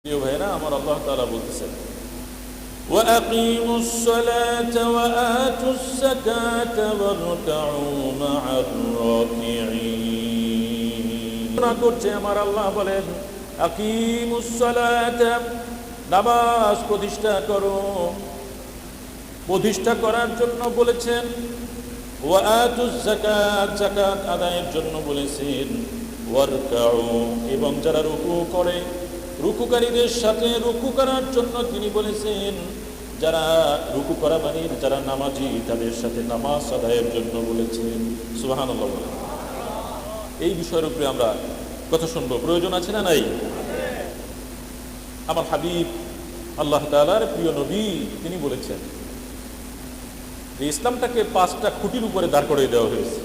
প্রিয় ভাইরা আমার, আল্লাহ তাআলা বলতেছেন وَأَقِيمُوا الصَّلَاةَ وَآتُوا الزَّكَاةَ وَارْكَعُوا مَعَ الرَّاكِعِينَ। করছে আমার আল্লাহ বলেন আকিমুস সালাতা, নামাজ প্রতিষ্ঠা করো। প্রতিষ্ঠা করার জন্য বলেছেন, ওয়াআতুজ যাকাত, যাকাত আদায়ের জন্য বলেছেন, ওয়ারকাউ, এবং যারা রুকু করে রুকুকারীদের সাথে রুকু করার জন্য তিনি বলেছেন, যারা রুকু করা মানে যারা নামাজি তাদের সাথে নামাজ আদায়ের জন্য বলেছেন। সুবহানাল্লাহ। এই বিষয়ের উপরে আমরা কথা শুনবো, প্রয়োজন আছে না নাই? আমার হাবিব আল্লাহ তাআলার প্রিয় নবী তিনি বলেছেন যে ইসলামটাকে 5টা খুঁটির উপরে দাঁড় করিয়ে দেওয়া হয়েছে।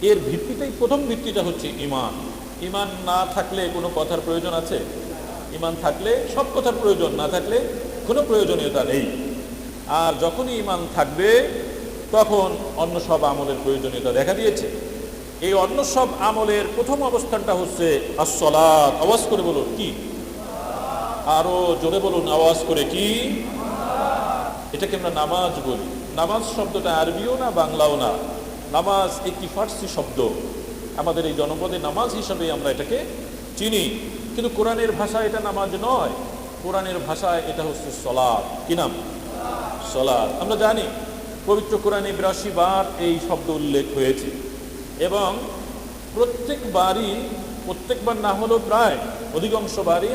এর ভিত্তিতেই প্রথম ভিত্তিটা হচ্ছে ঈমান। ঈমান না থাকলে কোনো কথার প্রয়োজন আছে? ঈমান থাকলে সব কথার প্রয়োজন, না থাকলে কোনো প্রয়োজনীয়তা নেই। আর যখনই ঈমান থাকবে তখন অন্য সব আমলের প্রয়োজনীয়তা দেখা দিয়েছে। এই অন্য সব আমলের প্রথম অবস্থানটা হচ্ছে আস-সালাত। আওয়াজ করে বলুন কি? আরো জোরে বলুন আওয়াজ করে কি? এটাকে আমরা নামাজ বলি। নামাজ শব্দটা আরবিও না বাংলাও না, নামাজ একটি ফার্সি শব্দ। আমাদের এই জনপদে নামাজ হিসাবে আমরা এটাকে চিনি, কিন্তু কোরআনের ভাষায় এটা নামাজ নয়। কোরআনের ভাষায় এটা হচ্ছে সালাত। কি নাম? সালাত। আমরা জানি পবিত্র কোরআনে 82 বার এই শব্দ উল্লেখ হয়েছে, এবং প্রত্যেকবার না হলেও প্রায় অধিকাংশ বারই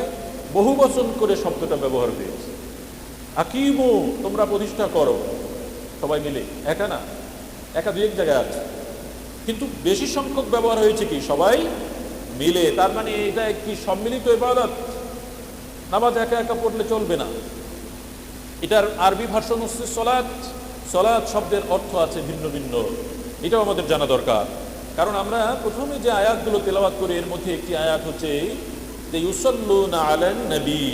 বহু বচন করে শব্দটা ব্যবহার হয়েছে। আকিমু, তোমরা প্রতিষ্ঠা করো, সবাই মিলে, একা না, একা দুই এক জায়গায় আছে, কিন্তু বেশি সংখ্যক ব্যবহার হয়েছে কি সবাই মিলে। তার মানে এটা একটি সম্মিলিত ইবাদত। নামাজ একা একা পড়লে চলবে না। এটার আরবি ভার্সন হচ্ছে সলাত। সলাত শব্দের অর্থ আছে ভিন্ন ভিন্ন, এটাও আমাদের জানা দরকার। কারণ আমরা প্রথমে যে আয়াতগুলো তেলাওয়াত করি এর মধ্যে একটি আয়াত হচ্ছে যে ইউসাল্লুনা আলান নবী,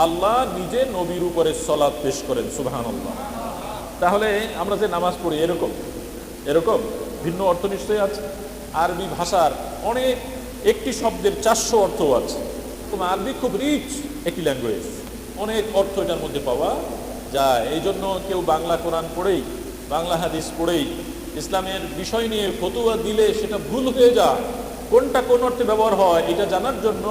আল্লাহ নিজে নবীর উপরে সলাত পেশ করেন। সুবহানাল্লাহ। তাহলে আমরা যে নামাজ পড়ি এরকম ভিন্ন অর্থ নিশ্চয়ই আছে। আরবি ভাষার একটি শব্দের 400 অর্থ আছে। আরবি খুব রিচ একটি ল্যাঙ্গুয়েজ, অনেক অর্থ এটার মধ্যে পাওয়া যায়। এই জন্য কেউ বাংলা কোরআন পড়েই, বাংলা হাদিস পড়েই ইসলামের বিষয় নিয়ে ফতোয়া দিলে সেটা ভুল হয়ে যায়। কোনটা কোন অর্থে ব্যবহার হয় এটা জানার জন্য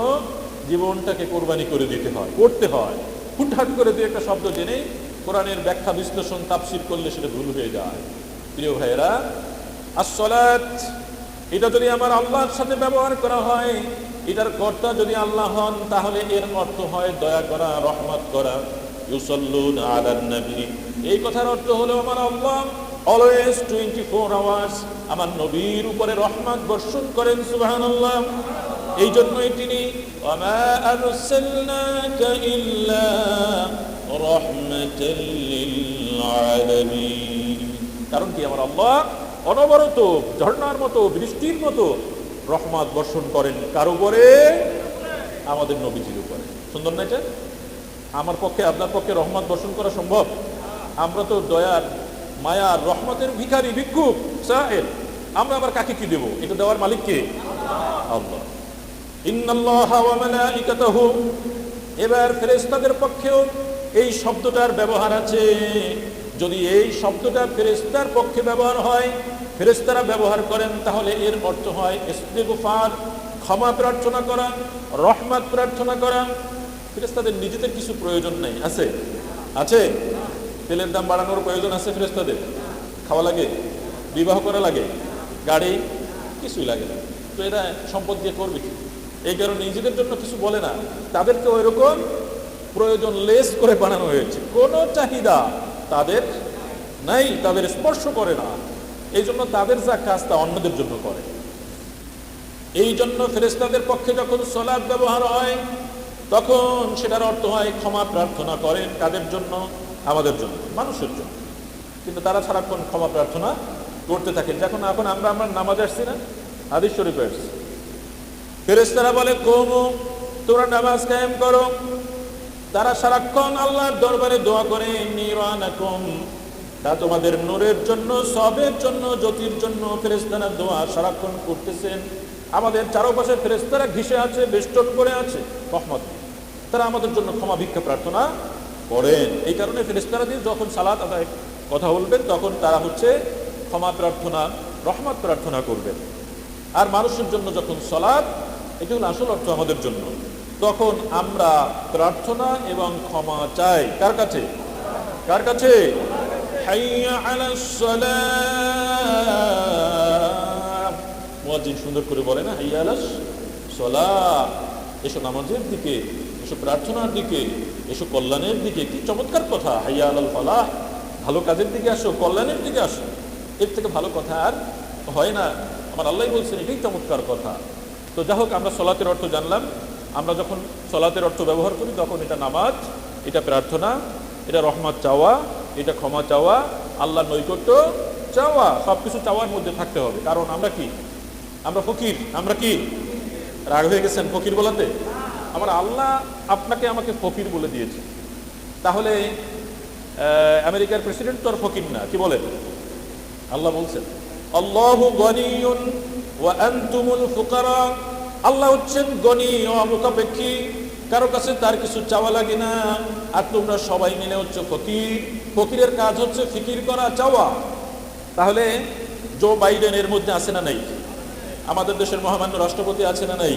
জীবনটাকে কোরবানি করে দিতে হয়, করতে হয়। হুটহাট করে দিয়ে একটা শব্দ জেনে কোরআনের ব্যাখ্যা বিশ্লেষণ তাফসীর করলে সেটা ভুল হয়ে যায়। প্রিয় ভাইয়েরা, আস-সালাত এটা যদি আমার আল্লাহর সাথে ব্যবহার করা হয়, এটার কর্তা যদি আল্লাহ হন, তাহলে এর অর্থ হয় দয়া করা, রহমত করা। ইউসাল্লুনা আলান নবী, এই কথার অর্থ হলো আমার আল্লাহ অলওয়েজ 24 আওয়ার্স আমার নবীর উপরে রহমত বর্ষণ করেন। সুবহানাল্লাহ। এই জন্যই তিনি ওয়ামা আরসালনাকা ইল্লা রাহমাতাল লিল আলামিন, কারণ কি আমার আল্লাহ অনবরত ঝর্ণার মতো, বৃষ্টির মতো রহমত বর্ষণ করেন কার উপরে? আমাদের নবীজির উপরে। সুন্দর না এটা? আমার পক্ষে আপনার পক্ষে রহমত বর্ষণ করা সম্ভব? আমরা তো দয়ার, মায়ার, রহমতের ভিখারি, ভিক্ষুক, সাহেল। আমরা আবার কাকে কি দেব? এটা দেওয়ার মালিক কে? আল্লাহ। ইন্নাল্লাহা ওয়া মালাইকাতাহু, এবার ফেরেশতাদের পক্ষেও এই শব্দটার ব্যবহার আছে। যদি এই শব্দটা ফেরেশতার পক্ষে ব্যবহার হয়, ফেরেশতারা ব্যবহার করেন, তাহলে এর অর্থ হয় ইস্তিগফার, ক্ষমা প্রার্থনা করা, রহমত প্রার্থনা করা। ফেরেশতাদের নিজেদের কিছু প্রয়োজন নেই, আছে? তেলের দাম বাড়ানোর প্রয়োজন আছে ফেরেশতাদের? খাওয়া লাগে, বিবাহ করা লাগে, গাড়ি, কিছুই লাগে না। তো এরা সম্পদ দিয়ে করবে কি? এই কারণে নিজেদের জন্য কিছু বলে না। তাদেরকে ওইরকম প্রয়োজন লেস করে বানানো হয়েছে, কোনো চাহিদা তাদের নাই, তাদের স্পর্শ করে না। এই জন্য তাদের যা কাজ তা অন্যদের জন্য করে। এই জন্য ফেরেশতাদের পক্ষে যখন সালাত ব্যবহার হয় তখন সেটার অর্থ হয় ক্ষমা প্রার্থনা করেন। কাদের জন্য? আমাদের জন্য, মানুষের জন্য। কিন্তু তারা সারাক্ষণ ক্ষমা প্রার্থনা করতে থাকে। যখন এখন আমরা নামাজ আসছি না, হাদিস শরীফে আসছি, ফেরেশতারা বলে কুমু, তোমরা নামাজ কায়েম করো। তারা সারাক্ষণ আল্লাহর দরবারে দোয়া করে, নিরানাকুম, তা তোমাদের নূরের জন্য, সবের জন্য, জ্যোতির জন্য ফেরেশতারা দোয়া সারাক্ষণ করতেছেন। আমাদের চারপাশে ফেরেশতারা ঘিসে আছে, বেষ্টন করে আছে রহমত। তারা আমাদের জন্য ক্ষমা ভিক্ষা প্রার্থনা করেন। এই কারণে ফেরেশতারা দিয়ে যখন সালাত আদায় কথা বলবেন তখন তারা হচ্ছে ক্ষমা প্রার্থনা, রহমত প্রার্থনা করবেন। আর মানুষের জন্য যখন সালাত, এটা হলো আসল অর্থ আমাদের জন্য, তখন আমরা প্রার্থনা এবং ক্ষমা চাই কার কাছে? কার কাছে? হাইয়া আলাস সালাহ, মুয়াজ্জিন সুন্দর করে বলে না, হাইয়া আলাস সালাহ, এসো নামাজের দিকে, এসো প্রার্থনার দিকে, এসো কল্যাণের দিকে। কি চমৎকার কথা! হাইয়া আলাল ফালাহ, ভালো কাজের দিকে আসো, কল্যাণের দিকে আসো। এর থেকে ভালো কথা আর হয় না। আমার আল্লাহ বলছেন, এটাই চমৎকার কথা। তো যাই হোক, আমরা সলাতের অর্থ জানলাম। আমরা যখন সলাতের অর্থ ব্যবহার করি তখন এটা নামাজ, এটা প্রার্থনা, এটা রহমত চাওয়া, এটা ক্ষমা চাওয়া, আল্লাহর নৈকট্য চাওয়া, সবকিছু চাওয়ার মধ্যে থাকতে হবে। কারণ আমরা কি? আমরা ফকির। আমরা কি রাগ হয়ে গেছেন ফকির বলাতে? আমার আল্লাহ আপনাকে আমাকে ফকির বলে দিয়েছে। তাহলে আমেরিকার প্রেসিডেন্ট তো আর ফকির না, কি বলেন? আল্লাহ বলছেন, আল্লাহু গনিয়ুন ওয়া আনতুমুল ফুকারা, আল্লাহ হচ্ছেন গনি, অমুখাপেক্ষী, কারো কাছে তার কিছু চাওয়া লাগে না, আর তোমরা সবাই মিলে হচ্ছে ফকির। ফকিরের কাজ হচ্ছে ফিকির করা, চাওয়া। তাহলে জো বাইডেন এর মধ্যে আছে না নাই? আমাদের দেশের মহামান্য রাষ্ট্রপতি আছে না নাই?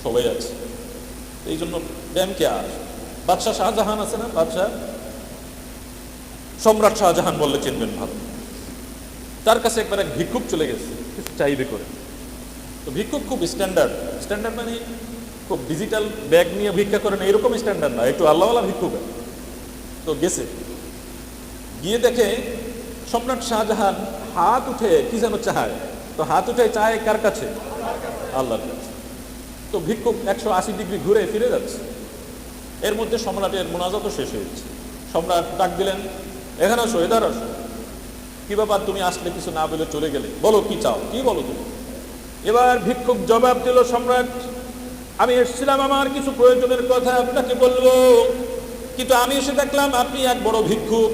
সবাই আছে। এই জন্য ব্যাংকে আর বাদশাহ শাহজাহান আছে না? বাদশাহ সম্রাট শাহজাহান বললে চিনবেন ভালো। তার কাছে একবার এক ভিক্ষুক চলে গেছে চাইবে করে। তো ভিক্ষুক খুব স্ট্যান্ডার্ড, স্ট্যান্ডার্ড মানে খুব ডিজিটাল ব্যাগ নিয়ে ভিক্ষা করে না, এরকম স্ট্যান্ডার্ড না, একটু আল্লাহওয়ালা ভিক্ষুক। তো গেছে, গিয়ে দেখে সম্রাট শাহজাহান হাত উঠে কি যেন চায়। তো হাত উঠে চায় কার কাছে? আল্লাহর কাছে। তো ভিক্ষুক 180 ডিগ্রি ঘুরে ফিরে যাচ্ছে। এর মধ্যে সম্রাটের মোনাজাতও শেষ হয়েছে। সম্রাট ডাক দিলেন, এখানে আসো, এদার আসো। কি ব্যাপার, তুমি আসলে কিছু না বলে চলে গেলে, বলো কি চাও, কি বলো তুমি? এবার ভিক্ষুক জবাব দিল, সম্রাট, আমি এসেছিলাম আমার কিছু প্রয়োজনের কথা আপনাকে বলবো, কিন্তু আমি এসে দেখলাম আপনি এক বড় ভিক্ষুক,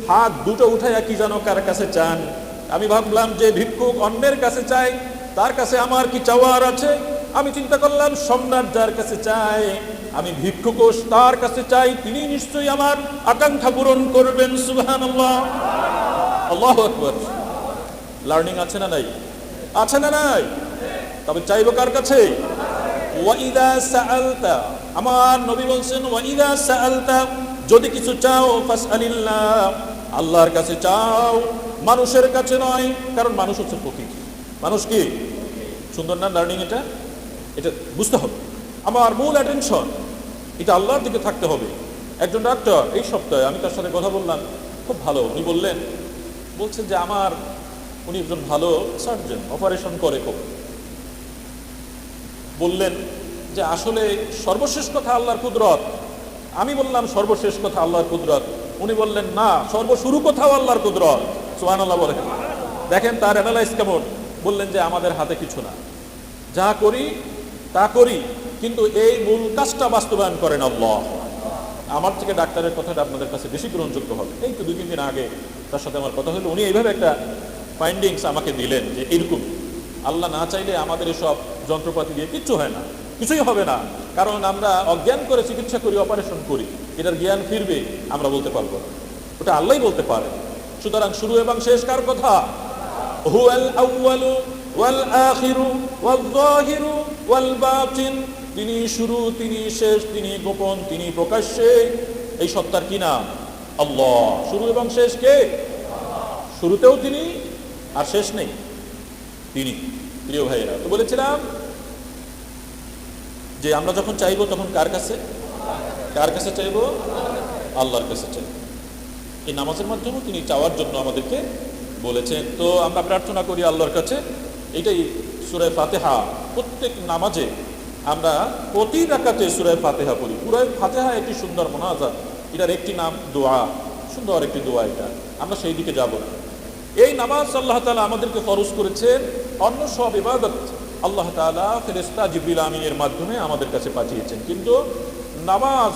হাত দুটো উঠাইয়া কি যেন কার কাছে চান। আমি ভাবলাম যে ভিক্ষুক অন্যের কাছে চাই, তার কাছে আমার কি চাওয়ার আছে? আমি চিন্তা করলাম সম্রাট যার কাছে চাই, আমি ভিক্ষুকও তার কাছে চাই, তিনি নিশ্চয়ই আমার আকাঙ্ক্ষা পূরণ করবেন। সুবহানাল্লাহ, আল্লাহু আকবার। লার্নিং আছে না নাই? আছে না নাই? তবে চাইবো কার কাছে? ওয়াইদা সাআলতা, আমার নবী বলছেন, ওয়াইদা সাআলতা, যদি কিছু চাও ফাসআলিল্লাহ, আল্লাহর কাছে চাও, মানুষের কাছে নয়। কারণ মানুষ হচ্ছে ফকির। মানুষ কি? সুন্দর না লার্নিং? এটা এটা বুঝতে হবে। আমার মূল অ্যাটেনশন এটা আল্লাহর দিকে থাকতে হবে। একজন ডাক্তার এই সপ্তাহে আমি তার সাথে কথা বললাম, খুব ভালো। উনি বলছেন যে উনি একজন ভালো সার্জন, অপারেশন করে খুব। বললেন যে আসলে সর্বশেষ কথা আল্লাহর কুদরত। আমি বললাম সর্বশেষ কথা আল্লাহর কুদরত। উনি বললেন না, সর্বশুরু কথাও আল্লাহর কুদরত। সুবহানাল্লাহ বলেন। দেখেন তার অ্যানালাইজ কেমন। বললেন যে আমাদের হাতে কিছু না, যা করি তা করি, কিন্তু এই মূল কাজটা বাস্তবায়ন করেন আল্লাহ। আমার থেকে ডাক্তারের কথাটা আপনাদের কাছে বেশি গ্রহণযোগ্য হবে। এই তো 2-3 দিন আগে তার সাথে আমার কথা হলো, উনি এইভাবে একটা ফাইন্ডিংস আমাকে দিলেন যে এইরকম, আল্লাহ না চাইলে আমাদের এসব যন্ত্রপাতি দিয়ে কিচ্ছু হয় না, কিছুই হবে না। কারণ আমরা অজ্ঞান করে চিকিৎসা করি, অপারেশন করি, এটার জ্ঞান ফিরবে আমরা বলতে পারবো না, ওটা আল্লাহই বলতে পারে। সুতরাং শুরু এবং শেষ কার কথা? হুয়াল আউয়ালু ওয়াল আখিরু ওয়াল যাহিরু ওয়াল বাতিন, তিনি শুরু, তিনি শেষ, তিনি গোপন, তিনি প্রকাশ্যে। এই সত্তার কি নাম? আল্লাহ। শুরু এবং শেষ কে? শুরুতেও তিনি আর শেষ নেই তিনি। প্রিয় ভাইয়েরা, তো বলেছিলাম যে আমরা যখন চাইবো তখন কার কাছে? কার কাছে চাইবো? আল্লাহর কাছে চাইবো। এই নামাজের মাধ্যমে তিনি চাওয়ার জন্য আমাদেরকে বলেছেন। তো আমরা প্রার্থনা করি আল্লাহর কাছে, এটাই সূরা ফাতিহা। প্রত্যেক নামাজে আমরা প্রতি রাকাতে সূরা ফাতিহা পড়ি। সূরা ফাতিহা একটি সুন্দর মুনাজাত, এটার একটি নাম দোয়া, সুন্দর একটি দোয়া। এটা আমরা সেই দিকে যাব। এই নামাজ আল্লাহ তাআলা আমাদেরকে ফরজ করেছেন। অন্য সব ইবাদত আল্লাহ তাআলা ফেরেশতা জিবরিল আমিনের মাধ্যমে আমাদের কাছে পাঠিয়েছেন, কিন্তু নামাজ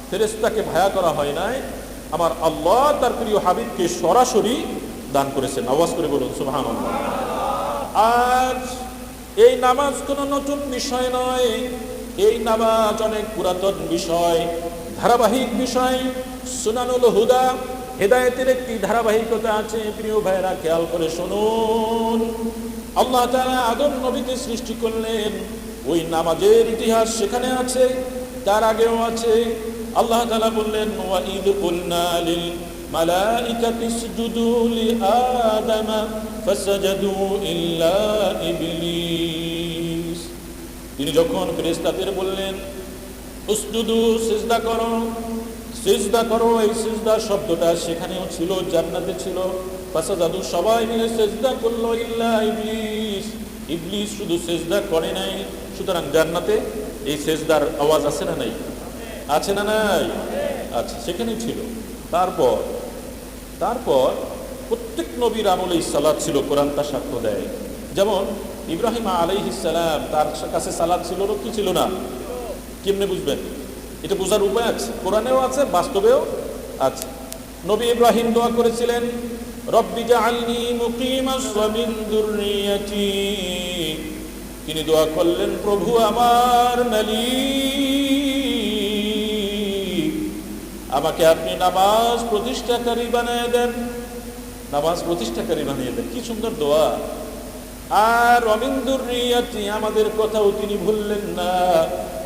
ফেরেশতাকে ভায়া করা হয় নাই। আমার আল্লাহ তার প্রিয় হাবিবকে সরাসরি দান করেছেন। আওয়াজ করে বলুন সুবহানাল্লাহ। আর এই নামাজ কোনো নতুন বিষয় নয়। এই নামাজ অনেক পুরাতন বিষয়, ধারাবাহিক বিষয়। সুনানুল হুদা, হেদায়েতের একটি ধারাবাহিকতা আছে। প্রিয় ভাইরা খেয়াল করে শুনুন, আল্লাহ তাআলা আদম নবীকে সৃষ্টি করলেন, ওই নামাজের ইতিহাস সেখানে আছে, তার আগেও আছে। আল্লাহ তাআলা বললেন, ওয়া ইদ কুলনা লিল মালাইকাতি ইসজুদু লিআদামা ফাসাজাদু ইল্লা ইবলিস। তিনি যখন ফেরেশতাদের বললেন উসজুদু, সিজদা করো, সিজদা করো, এই সিজদা শব্দটা সেখানেও ছিল, জান্নাতে ছিল। ফাসাজাদু, সবাই মিলে সিজদা করলো, ইল্লা ইবলিস, ইবলিস শুধু সিজদা করে নাই। সুতরাং জান্নাতে এই সিজদার আওয়াজ আছে না নাই? আছে না নাই? আচ্ছা, সেখানেই ছিল। তারপর প্রত্যেক নবীর আমলেই সালাত ছিল, কোরআন তা সাক্ষ্য দেয়। যেমন ইব্রাহিম আলাইহিস সালাম, তার কাছে সালাত ছিল না কি ছিল না? কেমনে বুঝবেন? এটা বোঝার উপায় আছে, কোরআনেও আছে, বাস্তবেও আছে। নবী ইব্রাহিম দোয়া করেছিলেন, রব্বি জাআলনি মুকিমাস ওয়া মিন যুররিয়াতি। তিনি দোয়া করলেন, প্রভু আমার মালিক, আমাকে আপনি নামাজ প্রতিষ্ঠাকারী বানিয়ে দেন, নামাজ প্রতিষ্ঠাকারী বানিয়ে দেন। কি সুন্দর দোয়া। আর ওয়া মিন যুররিয়াতি, আমাদের কথাও তিনি ভুললেন না।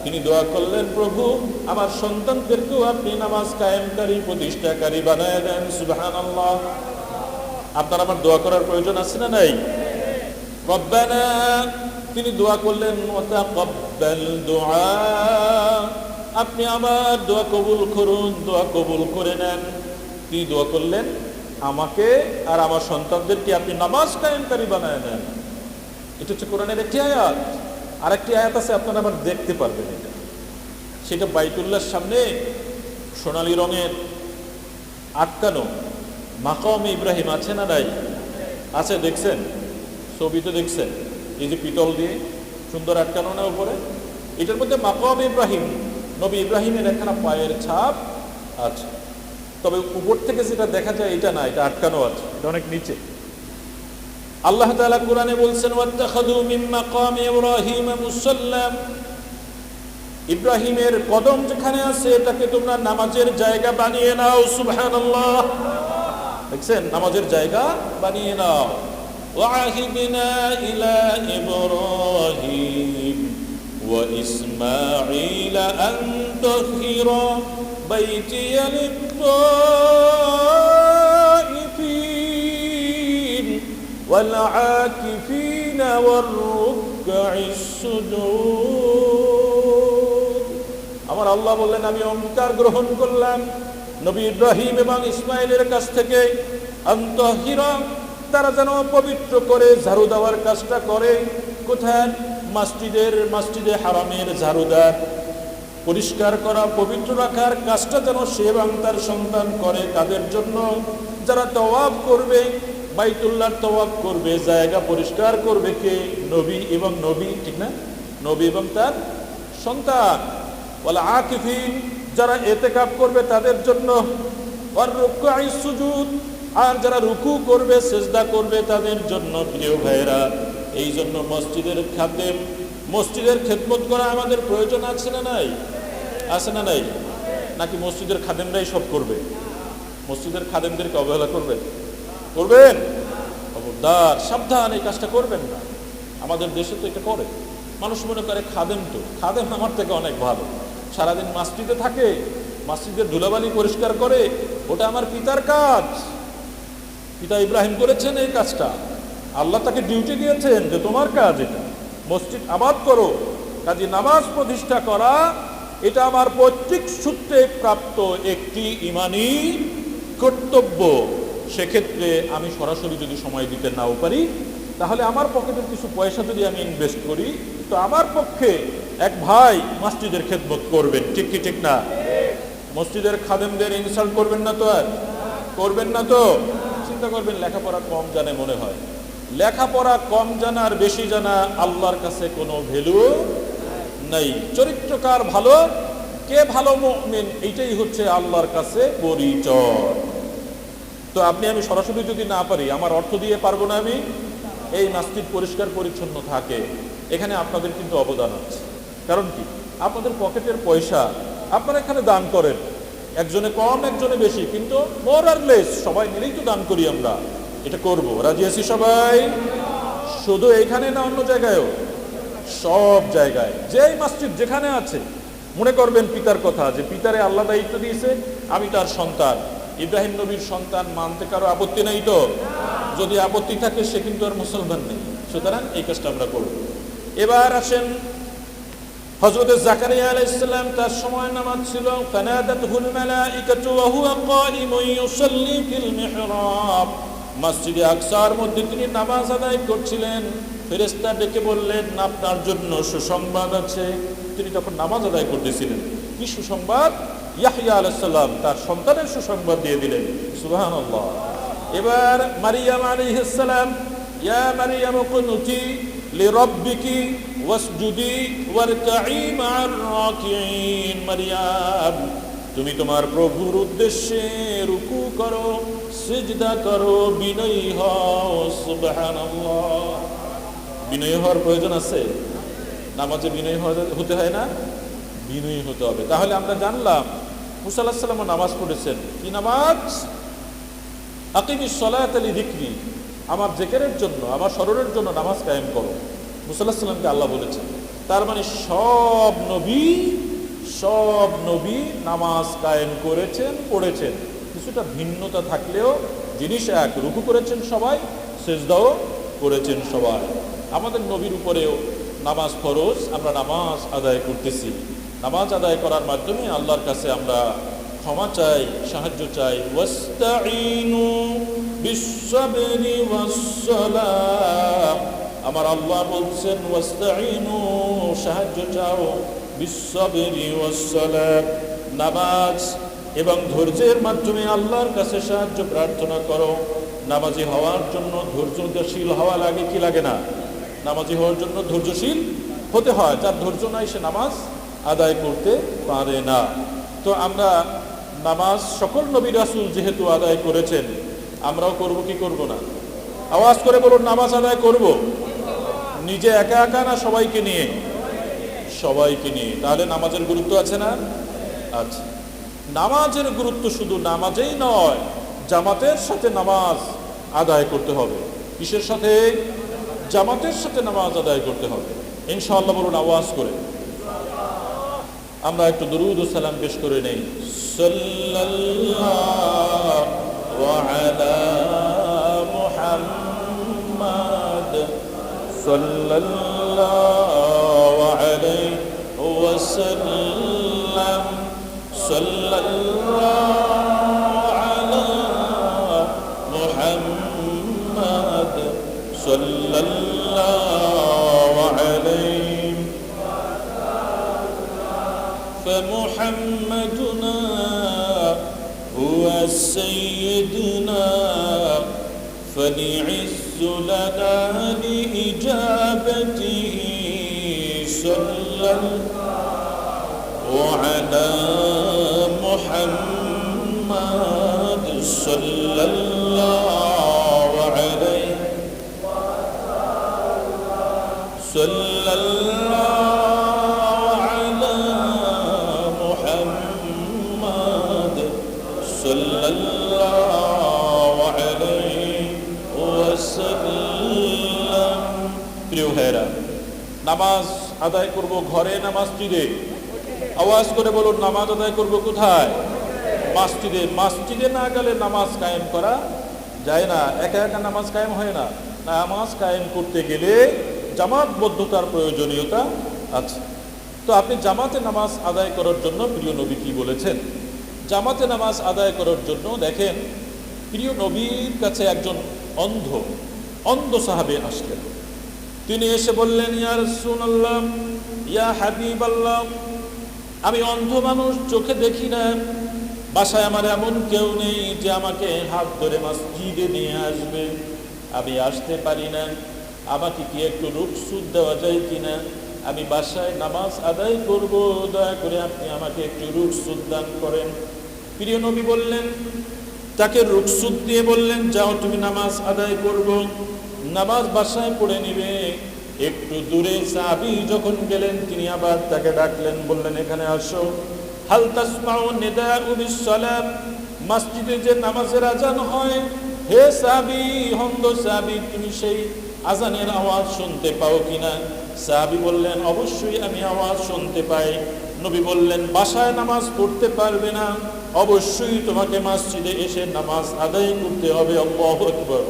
তিনি দোয়া করলেন, প্রভু আমার সন্তানদেরকেও আপনি নামাজ কায়েমকারী, প্রতিষ্ঠাকারী বানায় দেন। সুবহানাল্লাহ। আপনার আমার দোয়া করার প্রয়োজন আছে না নাই? রব্বানা, তিনি দোয়া করলেন, ওয়া তাকাব্বাল দুআ, আপনি আমার দোয়া কবুল করুন, দোয়া কবুল করে নেন। তিনি দোয়া করলেন, আমাকে আর আমার সন্তানদেরকে আপনি নামাজ কায়েমকারী বানায় দেন। এটা হচ্ছে কোরআনের একটি আয়াত। আরেকটি আয়াত আছে, আপনারা আবার দেখতে পারবেন এটা। সেটা বাইতুল্লাহর সামনে সোনালী রঙের আটকানো মাকাম ইব্রাহিম আছে না নাই? আছে, দেখছেন? ছবিতে দেখছেন? এই যে পিতল দিয়ে সুন্দর আটকানো না উপরে, এটার মধ্যে মাকাম ইব্রাহিম, নবী ইব্রাহিমের একখানা পায়ের ছাপ আছে। তবে উপর থেকে যেটা দেখা যায় এটা না, এটা আটকানো আছে, এটা অনেক নিচে। আল্লাহ তাআলা কোরআনে বলছেন, ওয়াত্তাখাযু মিন মাকামি ইব্রাহিম মুসাল্লা, ইব্রাহিমের কদম যেখানে আছে এটাকে তোমরা নামাজের জায়গা বানিয়ে নাও। সুবহানাল্লাহ। দেখছেন, নামাজের জায়গা বানিয়ে নাও। ওয়াহিদনা ইলা ইব্রাহিম ওয়া ইসমাঈল আন তাহিরা বাইতিয়া লিত-তাইফিন ওয়াল আকিফিন ওয়ার রুকআইস সুজুদ। আমার আল্লাহ বললেন, আমি অঙ্গীকার গ্রহণ করলাম নবী ইব্রাহিম এবং ইসমাইলের কাছ থেকে, আনতাহিরা, তারা যেন পবিত্র করে ঝাড়ু দেওয়ার কাজটা করে। কোথায়? মসজিদে হারামের ঝাড়ুদার, পরিষ্কার করা, পবিত্র রাখার কাজটা যেন সে এবং তার সন্তান করে। তাদের জন্য যারা তওয়াফ করবে, বাইতুল্লাহর তওয়াফ করবে, জায়গা পরিষ্কার করবে কে? নবী এবং নবী, ঠিক না? নবী এবং তার সন্তান। ওয়াল আকিফিন, যারা ইতিকাফ করবে তাদের জন্য। ওয়ার রুকআইস সুজুদ, আর যারা রুকু করবে, সিজদা করবে তাদের জন্য। প্রিয় ভাইরা, এই জন্য মসজিদের খাদেম, মসজিদের খেদমত করা আমাদের প্রয়োজন আছে না নাই? আছে না নাই? নাকি মসজিদের খাদেমরাই সব করবে? মসজিদের খাদেমদেরকে অবহেলা করবেন? খবরদার, সাবধান, এই কাজটা করবেন না। আমাদের দেশে তো এটা করে। মানুষ মনে করে খাদেম আমার থেকে অনেক ভালো, সারাদিন মসজিদে থাকে, মসজিদের ধুলাবালি পরিষ্কার করে, ওটা আমার পিতার কাজ। পিতা ইব্রাহিম করেছেন এই কাজটা, আল্লাহ তাকে ডিউটি দিয়েছেন যে তোমার কাজ এটা, মসজিদ আবাদ করো। কাজে নামাজ প্রতিষ্ঠা করা এটা আমার পৈতৃক সূত্রে প্রাপ্ত একটি ইমানি কর্তব্য। সেক্ষেত্রে আমি সরাসরি যদি সময় দিতে নাও পারি, তাহলে আমার পকেটের কিছু পয়সা যদি আমি ইনভেস্ট করি, তো আমার পক্ষে এক ভাই মসজিদের খেদমত করবেন। ঠিক কি ঠিক না? মসজিদের খাদেমদের ইনসাল্ট করবেন না তো? আর করবেন না তো? চিন্তা করবেন, লেখাপড়া কম জানে মনে হয়। লেখাপড়া কম জানা আর বেশি জানা আল্লাহর কাছে কোনো ভ্যালু নাই। চরিত্রকার ভালো, কে ভালো মুমিন, এইটাই হচ্ছে আল্লাহর কাছে পরিচয়। তো আমি সরাসরি যদি না পারি, আমার অর্থ দিয়ে পারবো না আমি। এই মসজিদ পরিষ্কার পরিচ্ছন্ন থাকে, এখানে আপনাদের কিন্তু অবদান আছে। কারণ কি? আপনাদের পকেটের পয়সা আপনারা এখানে দান করেন, একজনে কম একজনে বেশি, কিন্তু মোর আর লেস সবাই মিলেই তো দান করি আমরা, এটা করব। রাজি আছি সবাই? শুধু এইখানে না, অন্য জায়গায়ও, সব জায়গায় যেই মসজিদ যেখানে আছে মনে করবেন পিতার কথা, যে পিতারে আল্লাহ দায়িত্ব দিয়েছে, আমি তার সন্তান, ইব্রাহিম নবীর সন্তান, মানতে কারো আপত্তি নেই তো? যদি আপত্তি থাকে সে কিন্তু আর মুসলমান নেই। সুতরাং এই কাজটা আমরা করব। এবার আসেন হযরত জাকারিয়া আলাইহিস সালাম, তার সময় নামাজ ছিল। ফানাদাতুহুল মালাইকাতু ওয়া হুয়া কাইমুন ইউসাল্লি ফিল মিহরাব, মসজিদে আকসার মধ্যে তিনি নামাজ আদায় করছিলেন। ফেরেশতা ডেকে বললেন, আপনার জন্য সুসংবাদ আছে। তিনি তখন নামাজ আদায় করতেছিলেন। কি সুসংবাদ? ইয়াহইয়া আলাইহিস সালাম তার সন্তানের সুসংবাদ দিয়ে দিলেন। সুবহানাল্লাহ। এবার মারিয়াম আলাইহিস সালাম, ইয়া মারিয়াম কুনুতি লিরাব্বিকি ওয়াসজুদি ওয়ারকাই মা'আর রাকিঈন। মারিয়াম, তুমি তোমার প্রভুর উদ্দেশ্যে রুকু করো, সিজদা করো, বিনয়ী হও। সুবহানাল্লাহ। বিনয়ী হওয়ার প্রয়োজন আছে? নামাজে বিনয়ী হতে হয় না? বিনয়ী হতে হবে। তাহলে আমরা জানলাম মুসা আলাইহিস সালাম নামাজ পড়েছেন। কি নামাজ? আকিমিস সালাতা লিযিকরি, আমার জিকিরের জন্য, আমার স্মরণের জন্য নামাজ কায়েম করো। মুসা আলাইহিস সালামকে আল্লাহ বলেছেন। তার মানে সব নবী নামাজ কায়েম করেছেন, পড়েছেন। কিছুটা ভিন্নতা থাকলেও জিনিস এক, রুকু করেছেন সবাই, সিজদাও করেছেন সবাই। আমাদের নবীর উপরেও নামাজ ফরজ, আমরা নামাজ আদায় করতেছি। নামাজ আদায় করার মাধ্যমে আল্লাহর কাছে আমরা ক্ষমা চাই, সাহায্য চাই। ওয়াস্তাঈনু বিস-সাবরি ওয়াস-সালাহ, আমার আল্লাহ বলছেন ওয়াস্তাঈনু, সাহায্য চাও, বিস-সাবরি ওয়াস-সালাহ, নামাজ এবং ধৈর্যের মাধ্যমে আল্লাহর কাছে সাহায্য প্রার্থনা করো। নামাজি হওয়ার জন্য ধৈর্যশীল হওয়া লাগে কি লাগে না? নামাজি হওয়ার জন্য ধৈর্যশীল হতে হয়। যার ধৈর্য নাই সে নামাজ আদায় করতে পারে না। তো আমরা নামাজ সকল নবী রাসূল যেহেতু আদায় করেছেন, আমরাও করব কি করব না? আওয়াজ করে বলুন, নামাজ আদায় করব। নিজে একা একা না সবাইকে নিয়ে? সবাইকে নিয়ে। তাহলে নামাজের গুরুত্ব আছে না? আচ্ছা, নামাজের গুরুত্ব শুধু নামাজেই নয়, জামাতের সাথে নামাজ আদায় করতে হবে। কিসের সাথে? জামাতের সাথে নামাজ আদায় করতে হবে ইনশাআল্লাহ। বলুন আওয়াজ করে। আমরা একটু দরুদ ও সালাম পেশ করে নেই। সাল্লাল্লাহু আলা মুহাম্মাদ সাল্লাল্লাহু আলাইহি ওয়াসাল্লাম, সাল্লাল্লাহু আলা মুহাম্মাদ সাল্লাল্লাহু আলাইহি। فمحمدنا هو سيدنا فليعز لنا لإجابته، صلى الله على محمد صلى الله عليه صلى الله প্রিয় ভাইরা, নামাজ আদায় করব ঘরে না মসজিদে? আওয়াজ করে বলুন, নামাজ আদায় করব কোথায়? মসজিদে। মসজিদে না গেলে নামাজ কায়েম করা যায় না। একা একা নামাজ কায়েম হয় না। নামাজ কায়েম করতে গেলে জামাতবদ্ধতার প্রয়োজনীয়তা আছে। তো আপনি জামাতে নামাজ আদায় করার জন্য প্রিয় নবী কি বলেছেন? জামাতে নামাজ আদায় করার জন্য দেখেন, প্রিয় নবীর কাছে একজন অন্ধ সাহাবী আসলেন। তিনি এসে বললেন, ইয়া রাসূলুল্লাহ, ইয়া হাবিবাল্লাহ, আমি অন্ধ মানুষ, চোখে দেখি না, বাসায় আমার এমন কেউ নেই যে আমাকে হাত ধরে মসজিদে নিয়ে আসবে, আমি আসতে পারি না, আমাকে কি একটু রুখসুত দেওয়া যায় কিনা? আমি বাসায় নামাজ আদায় করব, দয়া করে আপনি আমাকে একটু রুখসুত দান করেন। প্রিয় নবী বললেন, তাকে রুখসুত দিয়ে বললেন, যাও তুমি নামাজ আদায় করবো, নামাজ বাসায় পড়ে নিবে, একটু দূরে সাহাবী যখন গেলেন তিনি আবার তাকে ডাকলেন, বললেন এখানে আসো। হাল তাসমাউ নিদাউ বিসসালাম, মসজিদে যে নামাজের আজান হয়, হে সাহাবী, হন্দ সাহাবী, তুমি সেই আজানের আওয়াজ শুনতে পাও কিনা? সাহাবী বললেন অবশ্যই আমি আওয়াজ শুনতে পাই। নবী বললেন বাসায় নামাজ পড়তে পারবে না, অবশ্যই তোমাকে মসজিদে এসে নামাজ আদায় করতে হবে। আল্লাহু আকবার।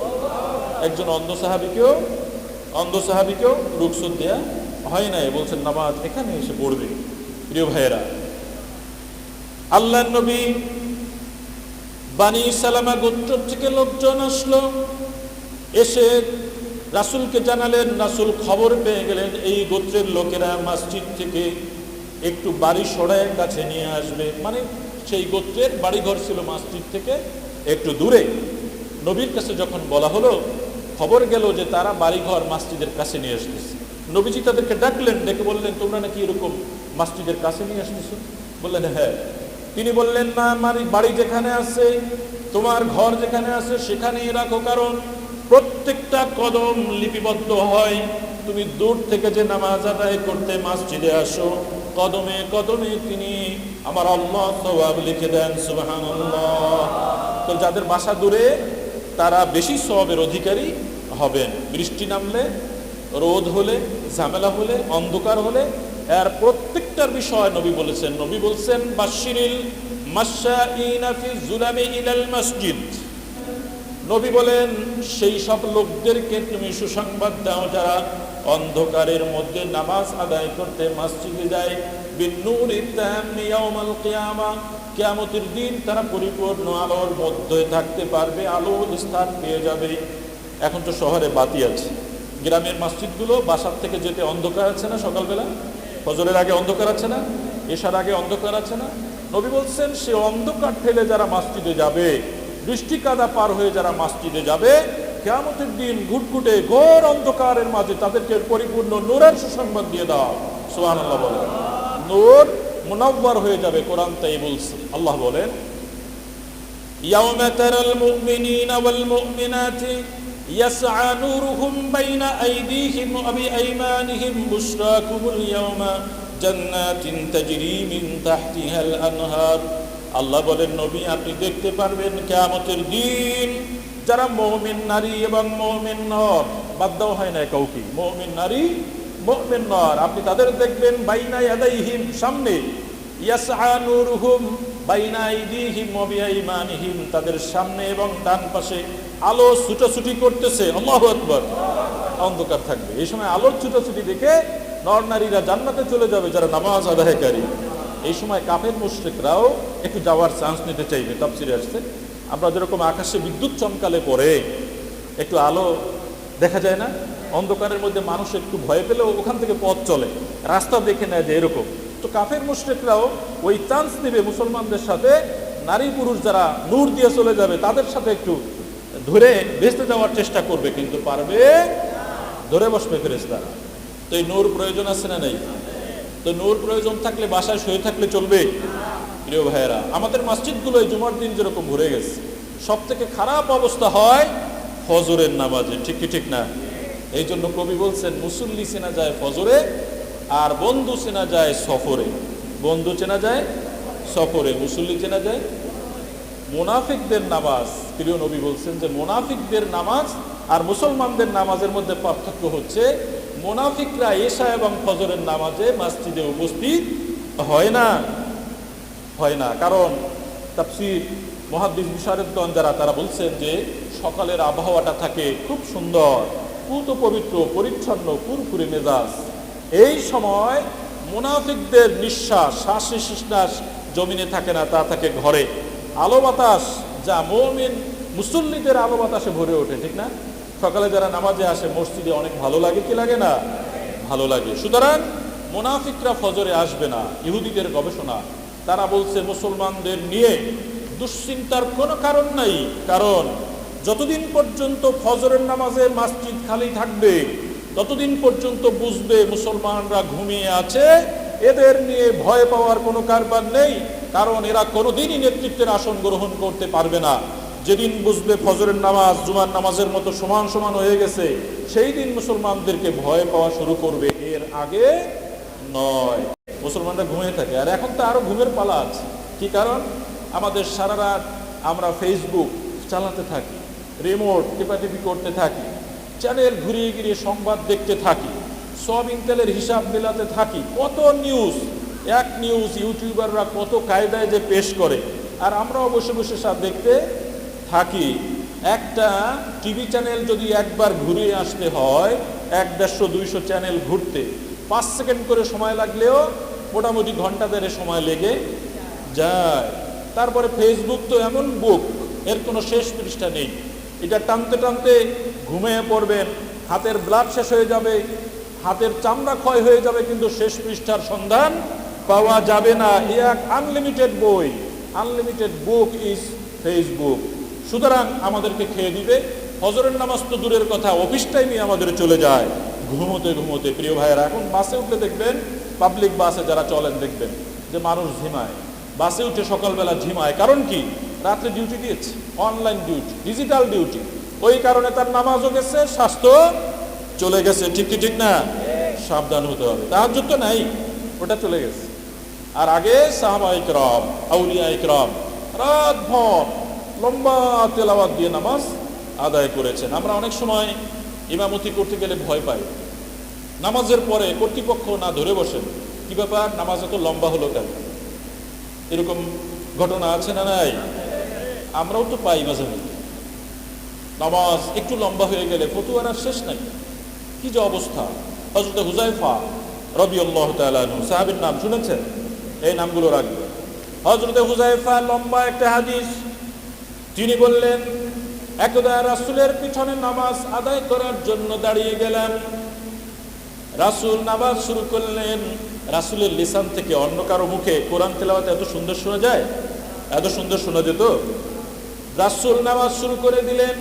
একজন অন্ধ সাহাবীকেও রুখসত দেয়া হয় নাই, বলছেন নামাজ এখানে এসে পড়বে। প্রিয় ভাইয়েরা, আল্লাহর নবী বানি সালামা গোত্র থেকে লোকজন আসলো, এসে রাসূলকে জানালেন। রাসূল খবর পেয়ে গেলেন এই গোত্রের লোকেরা মসজিদ থেকে একটু বাড়ি সরায় কাছে নিয়ে আসবে, মানে সেই গোত্রের বাড়িঘর ছিল মসজিদ থেকে একটু দূরে। নবীর কাছে যখন বলা হলো, খবর গেল যে তারা বাড়িঘর মসজিদের কাছে নিয়ে আসতেছে। নবীজি তাদেরকে ডাকলেন, ডেকে বললেন তোমরা নাকি এরকম মসজিদের কাছে নিয়ে আসতেছো? বললেন হ্যাঁ। তিনি বললেন না, আমার বাড়ি যেখানে আছে, তোমার ঘর যেখানে আছে সেখানেই রাখো, কারণ প্রত্যেকটা কদম লিপিবদ্ধ হয়। তুমি দূর থেকে যে নামাজ আদায় করতে মসজিদে আসো, কদমে কদমে তিনি আমার আল্লাহ সওয়াব লিখে দেন। সুবহানাল্লাহ। তো যাদের বাসা দূরে তারা বেশি সওয়াবের অধিকারী হবেন। বৃষ্টি নামলে, রোদ হলে, ঝামেলা হলে, অন্ধকার হলে, এর প্রত্যেকটার বিষয় নবী বলেছেন। নবী বলছেন বাশশিরিল মাশশাঈনা ফি যুলামি ইলাল মসজিদ। নবী বলেন সেই সব লোকদেরকে তুমি সুসংবাদ দাও যারা অন্ধকারের মধ্যে নামাজ আদায় করতে মসজিদে যায়। বিন্নুরি তাম্মি ইয়াউমাল কিয়ামা, কিয়ামতের দিন তারা পরিপূর্ণ আলোর মধ্যে থাকতে পারবে, আলোর স্থান পেয়ে যাবে। এখন তো শহরে বাতি আছে, গ্রামের মসজিদগুলো বাসার থেকে যেতে অন্ধকার আছে না? সকালবেলা ফজরের আগে অন্ধকার আছে না? এশার আগে অন্ধকার আছে না? নবী বলছেন সে অন্ধকার ঠেলে যারা মসজিদে যাবে, বৃষ্টি কাদা পার হয়ে যারা মসজিদে যাবে, কিয়ামতের দিন ঘুটঘুটে ঘোর অন্ধকারের মাঝে তাদেরকে পরিপূর্ণ নূরের সুসংবাদ দিয়ে দাও। সুবহানাল্লাহ বলেন। নূর মুনাওয়ার হয়ে যাবে, কোরআন তাই বলছে। আল্লাহ বলেন ইয়াউমা তারাল মুমিনিনা ওয়াল মুমিনাতি ইয়াসআ নূরুহুম বাইনা আইদিহিম ওয়া বিআইমানিহিম বুশরাকুমুল ইয়াওমা জান্নাতিন তাজরি মিন তাহতিহাল আনহার। আল্লাহ বলেন নবী আপনি দেখতে পারবেন কিয়ামতের দিন যারা মুমিন নারী এবং মুমিন নর, বাদ দেওয়া হয় না কাউকে, মুমিন নারী মুমিন নর, আপনি তাদের দেখবেন বাইনা ইয়াদাইহিম সামনে, ইয়াসআ নূরুহুম বাইনা আইদিহিম ওয়া বিআইমানিহিম তাদের সামনে এবং ডান পাশে আলো ছুটাছুটি করতেছে। আল্লাহু আকবার। অন্ধকার থাকবে, এই সময় আলোর ছুটাছুটি দেখে নর নারীরা জান্নাতে চলে যাবে যারা নামাজ আদায়কারী। এই সময় কাফের মুশরিকরাও একটু যাওয়ার চান্স নিতে চাইবে। তাফসীরে আসছে আমরা যেরকম আকাশে বিদ্যুৎ চমকালে পরে একটু আলো দেখা যায় না, অন্ধকারের মধ্যে মানুষ একটু ভয় পেলেও ওখান থেকে পথ চলে, রাস্তা দেখে নেয় যে এরকম। তো কাফের মুশরিকরাও ওই চান্স নেবে মুসলমানদের সাথে, নারী পুরুষ যারা নূর দিয়ে চলে যাবে তাদের সাথে একটু ধরে ভেস্তে যাওয়ার চেষ্টা করবে, কিন্তু পারবে, ধরে বসবে ফেরেশতারা। তো এই নূর প্রয়োজন আছে না নেই? তো নূর প্রয়োজন থাকলে বাসায় শুয়ে থাকলে চলবে? প্রিয় ভাইয়েরা, আমাদের মসজিদগুলোয় জুমার দিন যেরকম ভরে গেছে, সব থেকে খারাপ অবস্থা হয় ফজরের নামাজে। ঠিক কি ঠিক না? এই জন্য কবি বলছেন মুসল্লি চেনা যায় ফজরে, আর বন্ধু চেনা যায় সফরে। বন্ধু চেনা যায় সফরে, মুসল্লি চেনা যায়। মুনাফিকদের নামাজ, প্রিয় নবী বলছেন যে মুনাফিকদের নামাজ আর মুসলমানদের নামাজের মধ্যে পার্থক্য হচ্ছে মুনাফিকরা এশা এবং ফজরের নামাজে মসজিদে উপস্থিত হয় না। কারণ তাফসীর মুহাদ্দিস মুশারিদগণ যারা তারা বলছেন যে সকালের আবহাওয়াটা থাকে খুব সুন্দর, পুত পবিত্র, পরিচ্ছন্ন, ফুরফুরে মেজাজ। এই সময় মুনাফিকদের নিঃশ্বাস, শ্বাস নিঃশ্বাস জমিনে থাকে না, তা থাকে ঘরে। আলো বাতাস যা মুমিন মুসল্লিদের আলো বাতাসে ভরে ওঠে, ঠিক না? সকালে যারা নামাজে আসে মসজিদে অনেক ভালো লাগে, কি লাগে না? ভালো লাগে। সুতরাং মুনাফিকরা ফজরে আসবে না। ইহুদিদের গবেষণা, তারা বলছে মুসলমানদের নিয়ে দুশ্চিন্তার কোনো কারণ নাই, কারণ যতদিন পর্যন্ত ফজরের নামাজে মসজিদ খালি থাকবে ততদিন পর্যন্ত বুঝবে মুসলমানরা ঘুমিয়ে আছে, এদের নিয়ে ভয় পাওয়ার কোনো কারবার নেই, কারণ এরা কোনোদিনই নেতৃত্বের আসন গ্রহণ করতে পারবে না। যেদিন বুঝবে ফজরের নামাজ জুমার নামাজের মতো সমান সমান হয়ে গেছে, সেই দিন মুসলমানদেরকে ভয় পাওয়া শুরু করবে, এর আগে নয়। মুসলমানরা ঘুমিয়ে থাকে, আর এখন তো আরো ঘুমের পালা আছে। কি কারণ? আমাদের সারা রাত আমরা ফেসবুক চালাতে থাকি, রিমোট টিপাটিপি করতে থাকি, চ্যানেল ঘুরিয়ে ঘুরিয়ে সংবাদ দেখতে থাকি, সয়াবিন তেলের হিসাব মেলাতে থাকি, কত নিউজ, এক নিউজ ইউটিউবাররা কত কায়দায় যে পেশ করে, আর আমরাও বসে বসে সব দেখতে থাকি। একটা টিভি চ্যানেল যদি একবার ঘুরিয়ে আসতে হয় 100-150 চ্যানেল ঘুরতে 5 সেকেন্ড করে সময় লাগলেও মোটামুটি ঘন্টা দেড়ে সময় লেগে যায়। তারপরে ফেসবুক তো এমন বুক, এর কোনো শেষ পৃষ্ঠা নেই। এটা টানতে টানতে ঘুমিয়ে পড়বেন, হাতের ব্লাড শেষ হয়ে যাবে, হাতের চামড়া ক্ষয় হয়ে যাবে, কিন্তু শেষ পৃষ্ঠার সন্ধান পাওয়া যাবে না। এক আনলিমিটেড বই, আনলিমিটেড বুক ইজ ফেসবুক। সুতরাং আমাদেরকে খেয়ে দিবে। ফজরের নামাজ তো দূরের কথা, অফিস টাইমে আমাদের চলে যায় ঘুমোতে ঘুমোতে। প্রিয় ভাইয়েরা, এখন বাসে উঠলে দেখবেন, পাবলিক বাসে যারা চলেন দেখবেন যে মানুষ ঝিমায়, বাসে উঠে সকালবেলা ঝিমায়। কারণ কি? রাত্রে ডিউটি দিয়েছে, অনলাইন ডিউটি, ডিজিটাল ডিউটি। ওই কারণে তার নামাজও গেছে, স্বাস্থ্য চলে গেছে। ঠিক কি ঠিক না? সাবধান হতে হবে। তাহাজ্জুদ তো নাই, ওটা চলে গেছে। আর আগে সাহাবায়ে কেরাম, আউলিয়ায়ে কেরাম রাত ভর লম্বা তেলাওয়াত দিয়ে নামাজ আদায় করেছেন। আমরা অনেক সময় ইমামতি করতে গেলে ভয় পাই, নামাজের পরে কর্তৃপক্ষ না ধরে বসেন, কি ব্যাপার নামাজ এত লম্বা হলো কেন? এরকম ঘটনা আছে না নাই? আমরাও তো পাই মাঝে মধ্যে। নামাজ একটু লম্বা হয়ে গেলে ফতুয়ার আর শেষ নাই, কি যে অবস্থা। হযরত হুযায়ফা রাদিয়াল্লাহু তাআলা আনহু, সাহাবীর নাম শুনেছেন? এই নামগুলো রাখবেন। হযরত হুযায়ফা লম্বা একটা হাদিস, তিনি বললেন, একদা রাসূলের পিছনে নামাজ আদায় করার জন্য দাঁড়িয়ে গেলাম। রাসূল নামাজ শুরু করলেন। রাসূলের লিসান থেকে অন্য কারো মুখে কোরআন তেলাওয়াত এত সুন্দর শোনা যায়? এত সুন্দর শোনা যেত? রাসূল নামাজ শুরু করে দিলেন।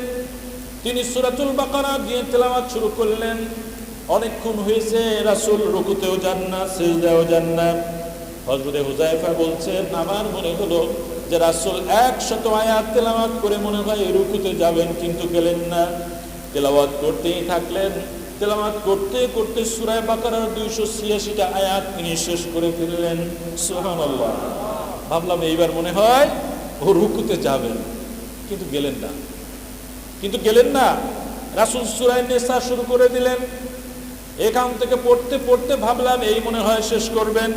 তিনি সূরাতুল বাকারা দিয়ে তেলাওয়াত শুরু করলেন। অনেকক্ষণ হয়েছে, রাসূল রুকুতেও যান না, সিজদায়ও যান না। হযরত হুযায়ফা বলছেন, আমার মনে হলো যে রাসূল 100 আয়াত তেলাওয়াত করে মনে হয় রুকুতে যাবেন, কিন্তু গেলেন না। তেলাওয়াত করতেই থাকলেন। তেলাওয়াত করতে করতে সূরা বাকারার 286টা আয়াত তিনি শেষ করে ফেললেন। সুবহানাল্লাহ। ভাবলাম এইবার মনে হয় ও রুকুতে যাবেন, কিন্তু গেলেন না। রাসূল সূরা নিসা শুরু করে দিলেন। এখান থেকে পড়তে পড়তে ভাবলাম এই মনে হয় শেষ করবেন,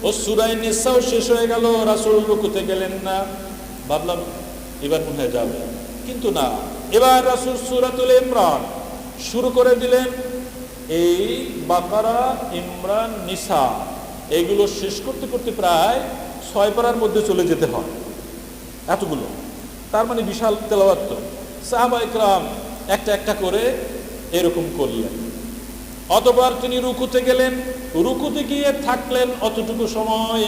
ও সূরা নিসাও শেষ হয়ে গেল, রাসূল রুকুতে গেলেন না। ভাবলাম এবার মনে হয় যাবে, কিন্তু না। এবার রাসূল সূরাতুল ইমরান শুরু করে দিলেন। এই বাকারা, ইমরান, নিসা এইগুলো শেষ করতে করতে প্রায় 6 পারার মধ্যে চলে যেতে হয়, এতগুলো। তার মানে বিশাল তেলাওয়াত। তো সাহাবায়ে কেরাম একটা একটা করে এরকম করলেন। অতঃপর তিনি রুকুতে গেলেন। রুকুতে গিয়ে থাকলেন অতটুকু সময়,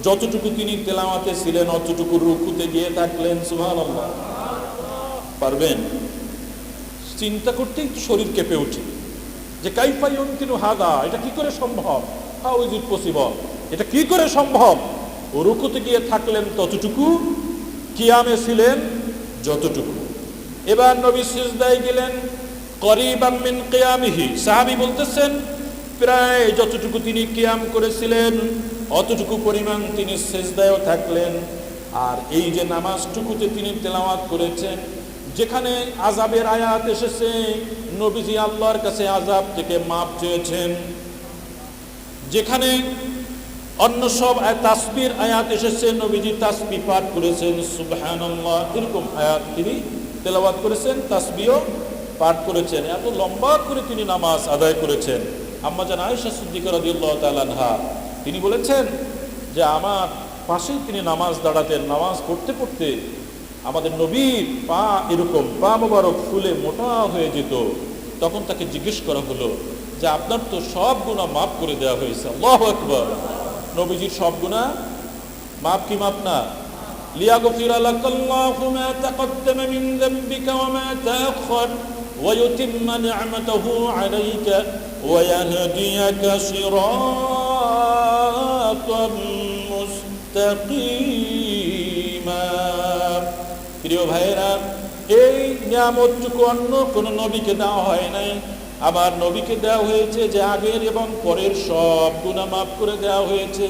যতটুকু তিনি তেলাওয়াতে ছিলেন অতটুকু রুকুতে গিয়ে থাকলেন। সুবহানাল্লাহ। পারবেন? চিন্তা করতেই তো শরীর কেঁপে ওঠে যে কাইফা ইউমকিনু হাদা, এটা কি করে সম্ভব? How is it possible? এটা কি করে সম্ভব? রুকুতে গিয়ে থাকলেন ততটুকু, কিয়ামে ছিলেন যতটুকু। এবার নবী সিজদায় গেলেন, করিবাম মিন কিয়ামিহি। সাহাবী বলতেছেন, প্রায় যতটুকু তিনি কিয়াম করেছিলেন অতটুকু পরিমাণ তিনি সিজদায়ও থাকলেন। আর এই যে নামাজটুকুতে তিনি তেলাওয়াত করেছেন, যেখানে আযাবের আয়াত এসেছে, নবীজি আল্লাহর কাছে আযাব থেকে মাপ চেয়েছেন। যেখানে অন্য সব তাসবির আয়াত এসেছে, নবীজি তাসবিহ পাঠ করেছেন, সুবহানাল্লাহ, এরকম আয়াত তিনি তেলাওয়াত করেছেন, তাসবিহও পাঠ করেছেন। এত লম্বা করে তিনি নামাজ আদায় করেছেন। আম্মা জান আয়েশা সিদ্দিকা রাদিয়াল্লাহু তাআলা আনহা তিনি বলেছেন যে আমার পাশেই তিনি নামাজ দাঁড়াতেন। নামাজ পড়তে পড়তে আমাদের নবীর পা এরকম, পা মোবারক ফুলে মোটা হয়ে যেত। তখন তাকে জিজ্ঞেস করা হলো যে আপনার তো সব গুনাহ মাফ করে দেওয়া হয়েছে। আল্লাহু আকবার। নবীজির সব গুনাহ মাফ কি মাফ না? লিয়াগফিরা লাকাল্লাহু মা তাকদ্দামা মিন যামবিকা ওয়া মা তাআখার ওয়া ইউতিম্মা নি'মাতাহু আলাইকা ওয়া ইয়াহদিয়াকা সিরাতাম মুস্তাকিমা। প্রিয় ভাইয়েরা, এই নিয়ামতটুকু অন্য কোন নবীকে দেওয়া হয় নাই। আবার নবীকে দেওয়া হয়েছে যে আগের এবং পরের সব গুনাহ মাফ করে দেওয়া হয়েছে।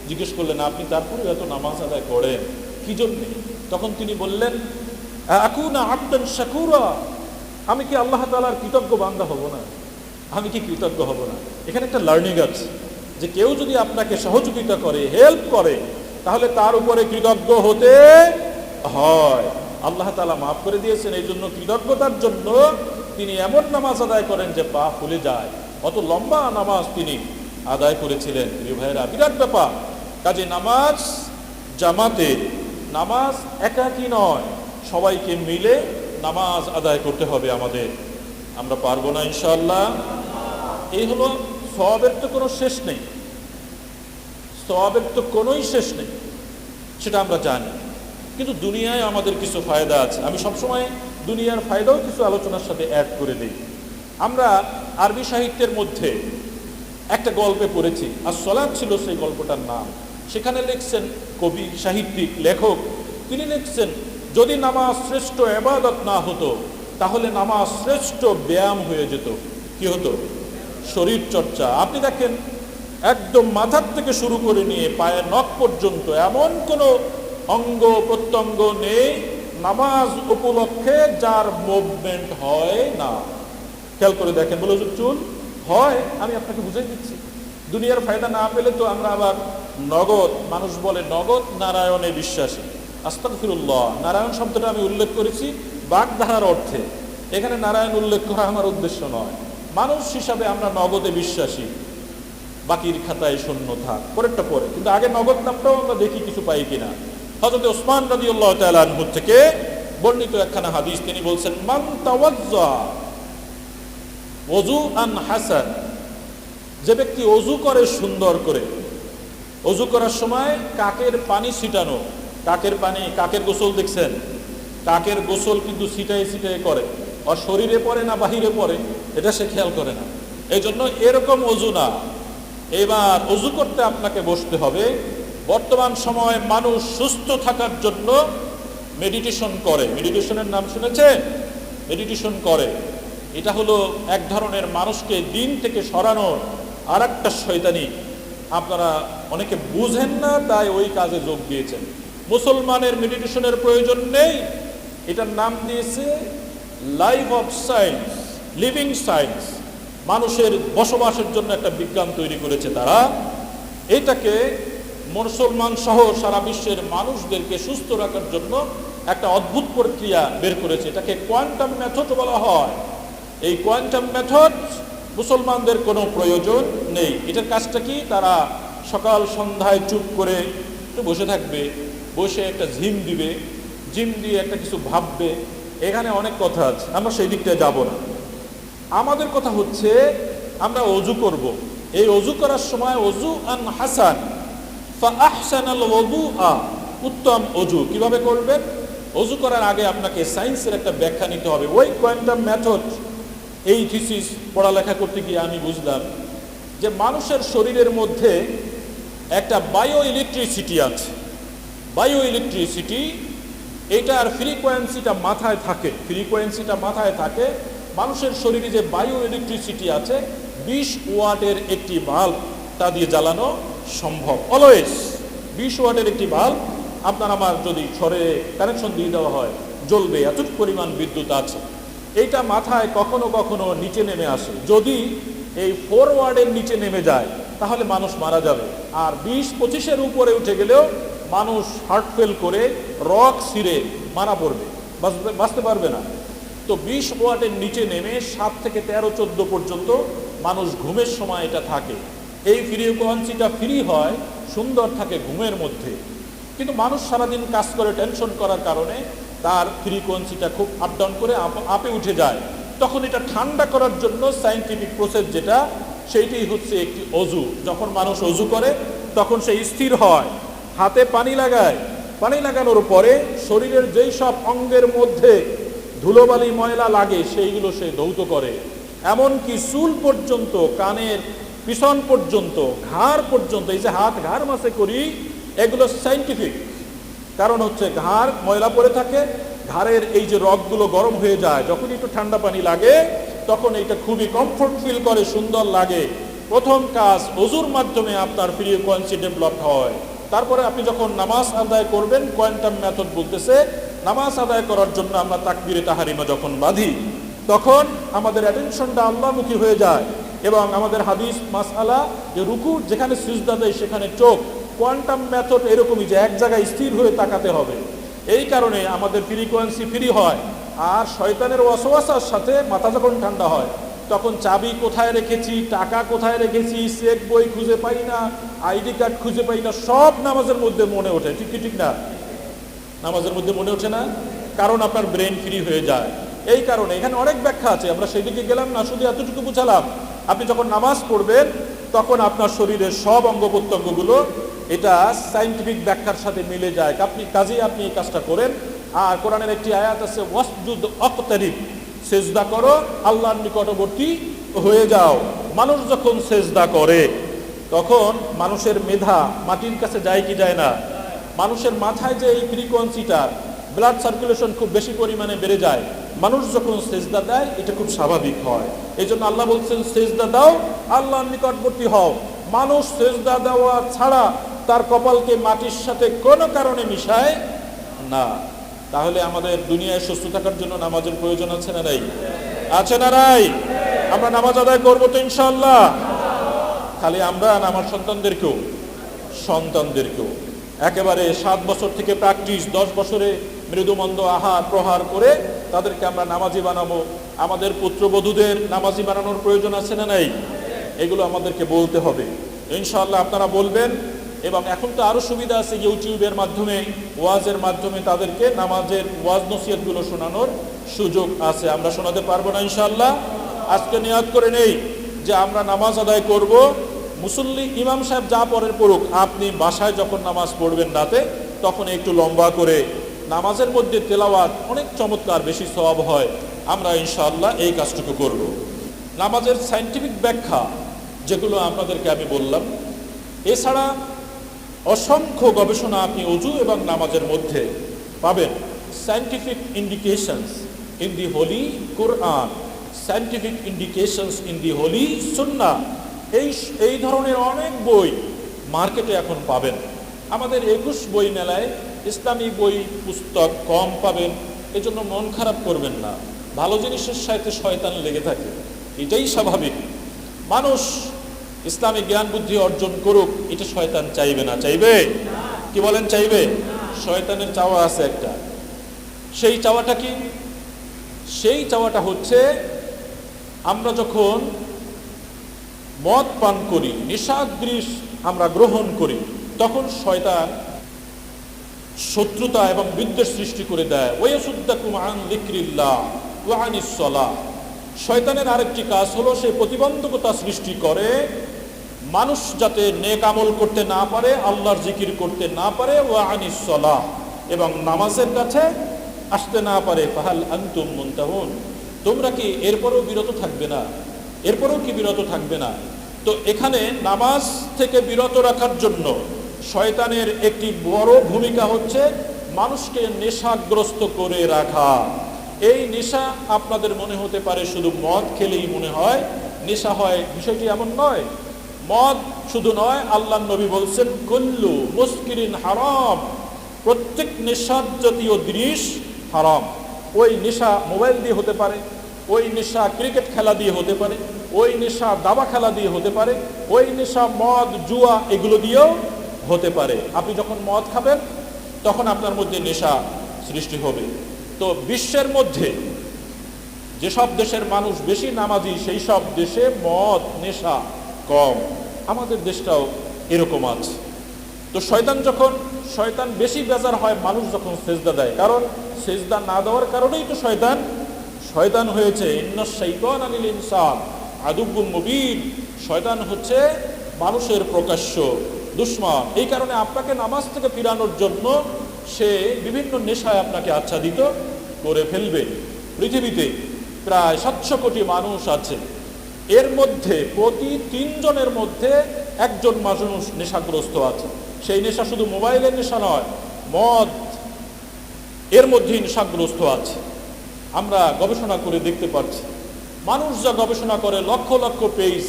জিজ্ঞেস করলেন, আপনি তারপরে এত নামাজ আদায় করেন কি জন্যে? তখন তিনি বললেন, আকুনা আবদান শাকুরা, আমি কি আল্লাহ তাআলার কৃতজ্ঞ বান্দা হব না? আমি কি কৃতজ্ঞ হব না? এখানে একটা লার্নিং আছে যে কেউ যদি আপনাকে সহযোগিতা করে, হেল্প করে, তাহলে তার উপরে কৃতজ্ঞ হতে হয়। আল্লাহ তাআলা মাফ করে দিয়েছেন, এই জন্য কৃতজ্ঞতার জন্য তিনি এমন নামাজ আদায় করেন যে পা ফুলে যায়। অত লম্বা নামাজ তিনি আদায় করেছিলেন। প্রিয় ভাইয়েরা, বিরাট ব্যাপার। কাজে নামাজ জামাতে, নামাজ একাকী নয়, সবাইকে মিলে নামাজ আদায় করতে হবে আমাদের। আমরা পারবো না ইনশাআল্লাহ? এই হলো, সওয়াবের তো কোনো শেষ নেই, সওয়াবের তো কোনোই শেষ নেই, সেটা আমরা জানি। কিন্তু দুনিয়ায় আমাদের কিছু ফায়দা আছে। আমি সবসময় দুনিয়ার ফায়দাও কিছু আলোচনার সাথে অ্যাড করে দিই। আমরা আরবি সাহিত্যের মধ্যে একটা গল্পে পড়েছি, আস-সালাত ছিল সেই গল্পটার নাম। সেখানে লিখছেন কবি, সাহিত্যিক, লেখক, তিনি লিখছেন, যদি নামাজ শ্রেষ্ঠ ইবাদত না হতো তাহলে নামাজ শ্রেষ্ঠ ব্যায়াম হয়ে যেত। কি হতো? শরীর চর্চা। আপনি দেখেন, একদম মাথার থেকে শুরু করে নিয়ে পায়ের নখ পর্যন্ত এমন কোনো অঙ্গ প্রত্যঙ্গ নেই নামাজ উপলক্ষে যার মুভমেন্ট হয় না। খেয়াল করে দেখেন। বলে যে চুল হয়, আমি আপনাকে বুঝাই দিচ্ছি। দুনিয়ার ফায়দা না পেলে তো আমরা আবার নগদ, মানুষ বলে নগদ নারায়ণে বিশ্বাসী। আস্তাগফিরুল্লাহ, নারায়ণ শব্দটা আমি উল্লেখ করেছি বাগধারার অর্থে। এখানে নারায়ণ উল্লেখ করা আমার উদ্দেশ্য নয়। মানুষ হিসাবে আমরা নগদে বিশ্বাসী, বাকির খাতায় শূন্য থাক, পরেরটা পরে। কিন্তু আগে নগদ নামটাও আমরা দেখি কিছু পাই কিনা। হযরত ওসমান রাদিয়াল্লাহু তাআলা আনহু থেকে বর্ণিত একখানা হাদিস, তিনি বলছেন, মান তাওয়াজ্জা ওযুআন হাসান, যে ব্যক্তি ওযু করে সুন্দর করে, ওযু করার সময় কাকের পানি ছিটানো, কাকের পানি, কাকের গোসল দেখছেন, কাকের গোসল কিন্তু ছিটাই ছিটাই করে, আর শরীরে পড়ে না বাহিরে পড়ে এটা সে খেয়াল করে না। এই জন্য এরকম ওযু না। এবার ওযু করতে আপনাকে বসতে হবে। বর্তমান সময়ে মানুষ সুস্থ থাকার জন্য মেডিটেশন করে। মেডিটেশনের নাম শুনেছেন? মেডিটেশন করে। এটা হলো এক ধরনের মানুষকে দিন থেকে সরানোর আর একটা শয়তানি। আপনারা অনেকে বুঝেন না, তাই ওই কাজে যোগ দিয়েছেন। মুসলমানের মেডিটেশনের প্রয়োজন নেই। এটার নাম দিয়েছে life of science, living science. মানুষের বসবাসের জন্য একটা বিজ্ঞান তৈরি করেছে তারা। এটাকে মুসলমান সহ সারা বিশ্বের মানুষদেরকে সুস্থ রাখার জন্য একটা অদ্ভুত প্রক্রিয়া বের করেছে। এটাকে কোয়ান্টাম মেথড বলা হয়। এই কোয়ান্টাম মেথড মুসলমানদের কোনো প্রয়োজন নেই। এটার কাজটা কি? তারা সকাল সন্ধ্যায় চুপ করে একটু বসে থাকবে, বসে একটা ঝিম দিবে, জিম দিয়ে একটা কিছু ভাববে। এখানে অনেক কথা আছে, আমরা সেই দিকটায় যাব না। আমাদের কথা হচ্ছে আমরা ওযু করব। এই ওযু করার সময় ওযুআন হাসান ফাআহসানাল ওযুআ, উত্তম ওযু কিভাবে করবেন? ওযু করার আগে আপনাকে সায়েন্সের একটা ব্যাখ্যা নিতে হবে। ওই কোয়ান্টাম মেথড, এই থিসিস পড়ালেখা করতে গিয়ে আমি বুঝলাম যে মানুষের শরীরের মধ্যে একটা বায়ো ইলেকট্রিসিটি আছে। বায়ো ইলেকট্রিসিটি, এটার ফ্রিকোয়েন্সিটা মাথায় থাকে। ফ্রিকোয়েন্সিটা মাথায় থাকে। মানুষের শরীরে যে বায়ো ইলেকট্রিসিটি আছে, 20 ওয়াটের একটি বাল্ব তা দিয়ে জ্বালানো সম্ভব। অলওয়েজ 20 ওয়াটের একটি বাল্ব আপনার আমার যদি ঘরে কানেকশন দিয়ে দেওয়া হয়, জ্বলবে। এতটুকু পরিমাণ বিদ্যুৎ আছে। এইটা মাথায় কখনো কখনো নিচে নেমে আসে। যদি এই 4 ওয়াটের নিচে নেমে যায় তাহলে মানুষ মারা যাবে। আর 20-25-এর উপরে উঠে গেলেও মানুষ হার্ট ফেল করে রক ছিঁড়ে মারা পড়বে, বাঁচতে পারবে না। তো 20 ওয়াটের নিচে নেমে 7 থেকে 13-14 পর্যন্ত মানুষ ঘুমের সময় এটা থাকে। এই ফ্রিকোয়েন্সিটা ফ্রি হয়, সুন্দর থাকে ঘুমের মধ্যে। কিন্তু মানুষ সারাদিন কাজ করে, টেনশন করার কারণে তার ফ্রিকোয়েন্সিটা খুব আপ ডাউন করে আপে উঠে যায়। তখন এটা ঠান্ডা করার জন্য সায়েন্টিফিক প্রসেস যেটা, সেইটাই হচ্ছে একটি ওযু। যখন মানুষ ওযু করে তখন সে স্থির হয়, হাতে পানি লাগায়। পানি লাগানোর পরে শরীরের যেই সব অঙ্গের মধ্যে ধুলোবালি ময়লা লাগে সেইগুলো সে ধৌত করে। এমনকি চুল পর্যন্ত, কানের পিছন পর্যন্ত, ঘাড় পর্যন্ত। এই যে হাত ঘাড় মাসে করি, এগুলো সায়েন্টিফিক। কারণ হচ্ছে ঘাড় ময়লা পড়ে থাকে, ঘাড়ের এই যে রগগুলো গরম হয়ে যায়, যখন একটু ঠান্ডা পানি লাগে তখন এটা খুবই কমফোর্ট ফিল করে, সুন্দর লাগে। প্রথম কাজ, ওযুর মাধ্যমে আপনার ফ্রিকোয়েন্সি ডেভেলপ হয়। তারপরে আপনি যখন নামাজ আদায় করবেন, কোয়ান্টাম মেথড বলতেছে নামাজ আদায় করার জন্য আমরা তাকবীরে তাহরিমা যখন বাঁধি, তখন আমাদের অ্যাটেনশনটা আল্লাহমুখী হয়ে যায়। এবং আমাদের হাদিস মাসআলা যে রুকু যেখানে সিজদা দেয় সেখানে চোখ, কোয়ান্টাম মেথড এরকমই যে এক জায়গায় স্থির হয়ে তাকাতে হবে। এই কারণে আমাদের ফ্রিকোয়েন্সি ফ্রি হয়। আর শয়তানের ওয়াসওয়াসার সাথে মাথা যখন ঠান্ডা হয়, তখন চাবি কোথায় রেখেছি, টাকা কোথায় রেখেছি, চেক বই খুঁজে পাই না, আইডি কার্ড খুঁজে পাই না, সব নামাজের মধ্যে মনে ওঠে। ঠিক কি ঠিক না? নামাজের মধ্যে মনে ওঠে না, কারণ আপনার ব্রেন ফ্রি হয়ে যায়। এই কারণে এখানে অনেক ব্যাখ্যা আছে, আমরা সেই দিকে গেলাম না, শুধু এতটুকু বুঝালাম। আপনি যখন নামাজ পড়বেন তখন আপনার শরীরের সব অঙ্গ প্রত্যঙ্গগুলো এটা সায়েন্টিফিক ব্যাখ্যার সাথে মিলে যায়। কাজেই আপনি এই কাজটা করেন। আর কোরআনের একটি আয়াত আছে, ওয়াসজুদ ওয়াকতারিব, সেজদা করো, আল্লাহর নিকটবর্তী হয়ে যাও। মানুষ যখন সেজদা করে তখন মানুষের মেধা মাটির কাছে যায় কি যায় না? মানুষের মাথায় যে এই ফ্রিকোয়েন্সিটা, ব্লাড সার্কুলেশন খুব বেশি পরিমাণে বেড়ে যায়। মানুষ যখন সেজদা দেয় এটা খুব স্বাভাবিক হয়। এই জন্য আল্লাহ বলছেন সেজদা দাও, আল্লাহর নিকটবর্তী হও। মানুষ সেজদা দেওয়া ছাড়া তার কপালকে মাটির সাথে কোনো কারণে মিশায় না। তাহলে আমাদের দুনিয়ায় সুস্থ থাকার জন্য নামাজের প্রয়োজন আছে না নাই? আছে না নাই? আমরা নামাজ আদায় করবো তো ইনশাআল্লাহ। খালি আমরা না, আমার সন্তানদেরকেও একেবারে 7 বছর থেকে প্র্যাকটিস, 10 বছরে মৃদুমন্দ আহার প্রহার করে তাদেরকে আমরা নামাজি বানাবো। আমাদের পুত্রবধূদের নামাজি বানানোর প্রয়োজন আছে না নাই? এগুলো আমাদেরকে বলতে হবে ইনশাআল্লাহ। আপনারা বলবেন। এবং এখন তো আরো সুবিধা আছে, ইউটিউবের মাধ্যমে, ওয়াজের মাধ্যমে তাদেরকে নামাজের ওয়াজ নসিহতগুলো শোনানোর সুযোগ আছে। আমরা শোনাতে পারবো না ইনশাআল্লাহ? আজকে নিয়াত করে নেই যে আমরা নামাজ আদায় করব। মুসল্লি ইমাম সাহেব যা পড়েন পড়ুক, আপনি বাসায় যখন নামাজ পড়বেন রাতে, তখন একটু লম্বা করে নামাজের মধ্যে তেলাওয়াত অনেক চমৎকার, বেশি সওয়াব হয়। আমরা ইনশাআল্লাহ এই কাজটুকু করব। নামাজের সায়েন্টিফিক ব্যাখ্যা যেগুলো আপনাদেরকে আমি বললাম, এছাড়া অসংখ্য গবেষণা আপনি ওযু এবং নামাজের মধ্যে পাবেন। Scientific indications in the Holy Quran, scientific indications in the Holy Sunnah, এই ধরনের অনেক বই মার্কেটে এখন পাবেন। আমাদের 21 বই মেলায় ইসলামী বই পুস্তক কম পাবেন, এজন্য মন খারাপ করবেন না। ভালো জিনিসের সাথে শয়তান লেগে থাকে, এটাই স্বাভাবিক। মানুষ ইসলামী জ্ঞান বুদ্ধি অর্জন করুক, এটা শয়তান চাইবে না? চাইবে? কি বলেন, চাইবে? শয়তানের চাওয়া আছে একটা। সেই চাওয়াটা কি? সেই চাওয়াটা হচ্ছে, আমরা যখন মদ পান করি, নিশাদৃশ আমরা গ্রহণ করি, তখন শয়তান শত্রুতা এবং বিদ্বেষ সৃষ্টি করে দেয়। ওয়াসুদ্দাকুম আন যিকরিল্লাহ ওয়া আনিস সালাহ। শয়তানের আরেকটি কাজ হলো, সে প্রতিবন্ধকতা সৃষ্টি করে মানুষ যাতে নেক আমল করতে না পারে, আল্লাহর জিকির করতে না পারে, ওয়া আনিস সালাহ, এবং নামাজের কাছে আসতে না পারে। ফাহাল আনতুম মুনতাহুন, তোমরা কি এরপরেও বিরত থাকবে না? এরপরেও কি বিরত থাকবে না? তো এখানে নামাজ থেকে বিরত রাখার জন্য শয়তানের একটি বড় ভূমিকা হচ্ছে মানুষকে নেশাগ্রস্ত করে রাখা। এই নেশা আপনাদের মনে হতে পারে শুধু মদ খেলেই মনে হয় নেশা হয়, বিষয়টি এমন নয়। মদ শুধু নয়, আল্লাহর নবী বলছেন কুল্লু মুসকিরিন হারাম, প্রত্যেক নেশার জাতীয় জিনিস হারাম। ওই নেশা মোবাইল দিয়ে হতে পারে, ওই নেশা ক্রিকেট খেলা দিয়ে হতে পারে, ওই নেশা দাবা খেলা দিয়ে হতে পারে, ওই নেশা মদ জুয়া এগুলো দিয়েও হতে পারে। আপনি যখন মদ খাবেন তখন আপনার মধ্যে নেশা সৃষ্টি হবে। তো বিশ্বের মধ্যে যেসব দেশের মানুষ বেশি নামাজি, সেই সব দেশে মদ নেশা কম। আমাদের দেশটাও এরকম আছে। তো শয়তান বেশি বেজার হয় মানুষ যখন সেজদা দেয়, কারণ সেজদা না দেওয়ার কারণেই তো শয়তান হয়েছে। ইন্নাশ শাইতানা লিল ইনসান আদুব্বুম মুবিন, শয়তান হচ্ছে মানুষের প্রকাশ্য দুশমন। এই কারণে আপনাকে নামাজ থেকে ফিরানোর জন্য সে বিভিন্ন নেশায় আপনাকে আচ্ছাদিত করে ফেলবে। পৃথিবীতে প্রায় 700 কোটি মানুষ আছে, এর মধ্যে প্রতি 3 জনের মধ্যে একজন মানুষ নেশাগ্রস্ত আছে। সেই নেশা শুধু মোবাইলের নেশা নয়, মদ এর মধ্যে নেশাগ্রস্ত আছে। আমরা গবেষণা করে দেখতে পাচ্ছি, মানুষ যা গবেষণা করে, লক্ষ লক্ষ পেজ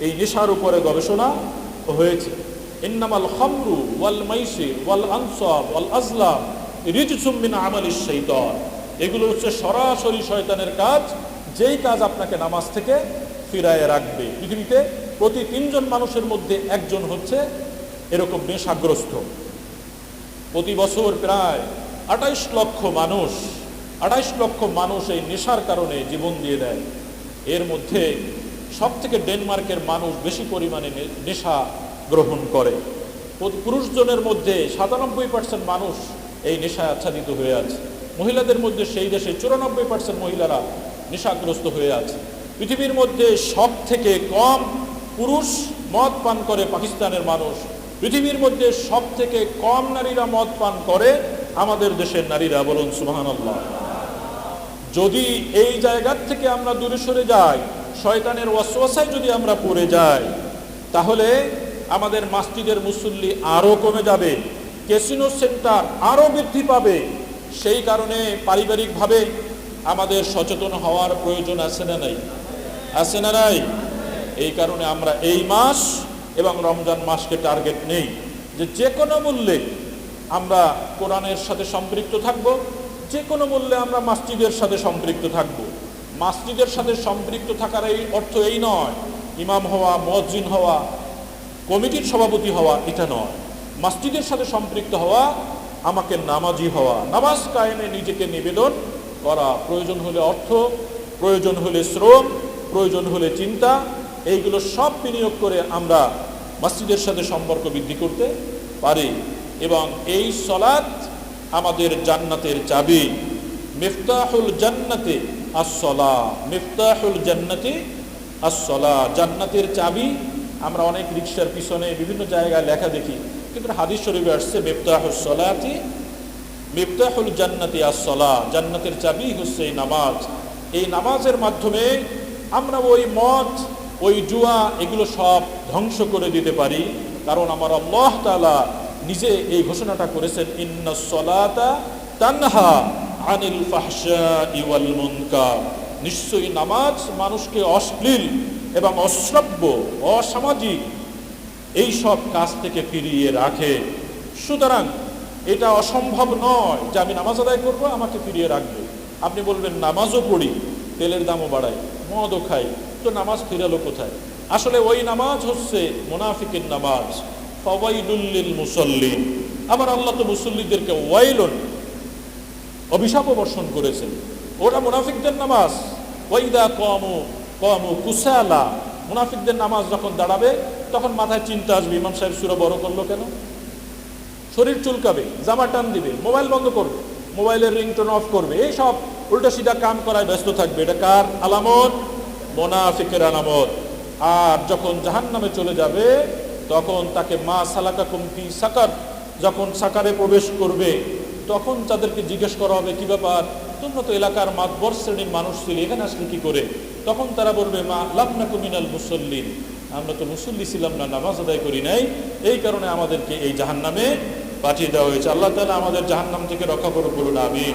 এই নেশার উপরে গবেষণা হয়েছে। ইন্নামাল খামরু ওয়াল মাইসির ওয়াল আনসাব ওয়াল আজলাম রিজসুম মিন আমালিশ শাইতান। এগুলো হচ্ছে সরাসরি শয়তানের কাজ, যেই কাজ আপনাকে নামাজ থেকে ফিরায় রাখবে। পৃথিবীতে প্রতি 3 জন মানুষের মধ্যে একজন হচ্ছে এরকম নেশাগ্রস্ত। প্রতি বছর প্রায় 28 লক্ষ মানুষ এই নেশার কারণে জীবন দিয়ে দেয়। এর মধ্যে সব থেকে ডেনমার্কের মানুষ বেশি পরিমাণে নেশা গ্রহণ করে। পুরুষজনের মধ্যে 97% মানুষ এই নেশায় আচ্ছাদিত হয়ে আছে। মহিলাদের মধ্যে সেই দেশে 94% মহিলারা নেশাগ্রস্ত হয়ে আছে। পৃথিবীর মধ্যে সব থেকে কম পুরুষ মদ পান করে পাকিস্তানের মানুষ। পৃথিবীর মধ্যে সব থেকে কম নারীরা মদ পান করে আমাদের দেশের নারীরা। বলুন সুবহানাল্লাহ। যদি এই জায়গার থেকে আমরা দূরে সরে যাই, শয়তানের ওয়াসওয়াসায় যদি আমরা পড়ে যাই, তাহলে আমাদের মসজিদের মুসল্লি আরো কমে যাবে, ক্যাসিনো সেন্টার আরো বৃদ্ধি পাবে। সেই কারণে পারিবারিকভাবে আমাদের সচেতন হওয়ার প্রয়োজন আছে না নাই? আছে না নাই? এই কারণে আমরা এই মাস এবং রমজান মাসকে টার্গেট নেই যে কোনো মূল্যে আমরা কোরআনের সাথে সম্পৃক্ত থাকব, যে কোনো মূল্যে আমরা মসজিদের সাথে সম্পৃক্ত থাকব। মসজিদের সাথে সম্পৃক্ত থাকার এই অর্থ এই নয় ইমাম হওয়া, মুয়াজ্জিন হওয়া, কমিটির সভাপতি হওয়া, এটা নয়। মসজিদের সাথে সম্পৃক্ত হওয়া আমাকে নামাজি হওয়া, নামাজ কায়েমে নিজেকে নিবেদন করা, প্রয়োজন হলে অর্থ, প্রয়োজন হলে শ্রম, প্রয়োজন হলে চিন্তা, এইগুলো সব বিনিয়োগ করে আমরা মসজিদের সাথে সম্পর্ক বৃদ্ধি করতে পারি। এবং এই সালাত আমাদের জান্নাতের চাবি। মিফতাহুল জান্নাতে আস-সালাহ, মিফতাহুল জান্নাতে আস-সালাহ। জান্নাতের চাবি আমরা অনেক রিকশার পিছনে বিভিন্ন জায়গায় লেখা দেখি, কিন্তু হাদিস শরীফে আসছে মিফতাহুস সালাতি মিফতাহুল জান্নাতি আস-সালাহ। জান্নাতের চাবি হচ্ছে এই নামাজ। এই নামাজের মাধ্যমে আমরা ওই মদ, ওই জুয়া, এগুলো সব ধ্বংস করে দিতে পারি। কারণ আমার আল্লাহ তাআলা নিজে এই ঘোষণাটা করেছেন, ইন্নাস সালাতা তানহা আনিল ফাহশাই ওয়াল মুনকার। নিশ্চয়ই নামাজ মানুষকে অশ্লীল এবং অশ্রাব্য, অসামাজিক এই সব কাজ থেকে ফিরিয়ে রাখে। সুতরাং এটা অসম্ভব নয় যে আমি নামাজ আদায় করব, আমাকে ফিরিয়ে রাখবে। আপনি বলবেন নামাজও পড়ি, তেলের দামও বাড়াই, মদও খাই, তো নামাজ ফিরালো কোথায়? আসলে ওই নামাজ হচ্ছে মুনাফিকের নামাজ। ফাওয়াইলুল লিল মুসাল্লিন। আবার আল্লাহ তো মুসল্লিদেরকে ওয়াইলুন, অভিশাপ বর্ষণ করেছেন। ওরা মুনাফিকদের নামাজ। ওয়াইদা কামু কামু কুসালা। মুনাফিকদের নামাজ যখন দাঁড়াবে তখন মাথায় চিন্তা আসবে, ইমাম সাহেব সূরা বড় করলো কেন? শরীর চুলকাবে, জামা টান দিবে, মোবাইল বন্ধ করবে, মোবাইলের রিংটোন অফ করবে, এই সব উল্টা সিধা কাম করায় ব্যস্ত থাকবে। এটা কার আলামত? মুনাফিকের আলামত। আর যখন জাহান্নামে চলে যাবে তখন তাকে মা সালাকাকুম ফি সাকার, যখন সাকারে প্রবেশ করবে তখন তাদেরকে জিজ্ঞেস করা হবে, কি ব্যাপার, তোমরা তো এলাকার মাতবর শ্রেণীর মানুষ ছিলে, এখানে আসলে কি করে? তখন তারা বলবে, মা লাম নাকু মিনাল মুসাল্লিন, আমরা তো মুসল্লি ছিলাম না, নামাজ আদায় করি নাই, এই কারণে আমাদেরকে এই জাহান্নামে পাঠিয়ে দেওয়া হয়েছে। আল্লাহ তাআলা আমাদের জাহান্নাম থেকে রক্ষা করুন, বলুন আমিন।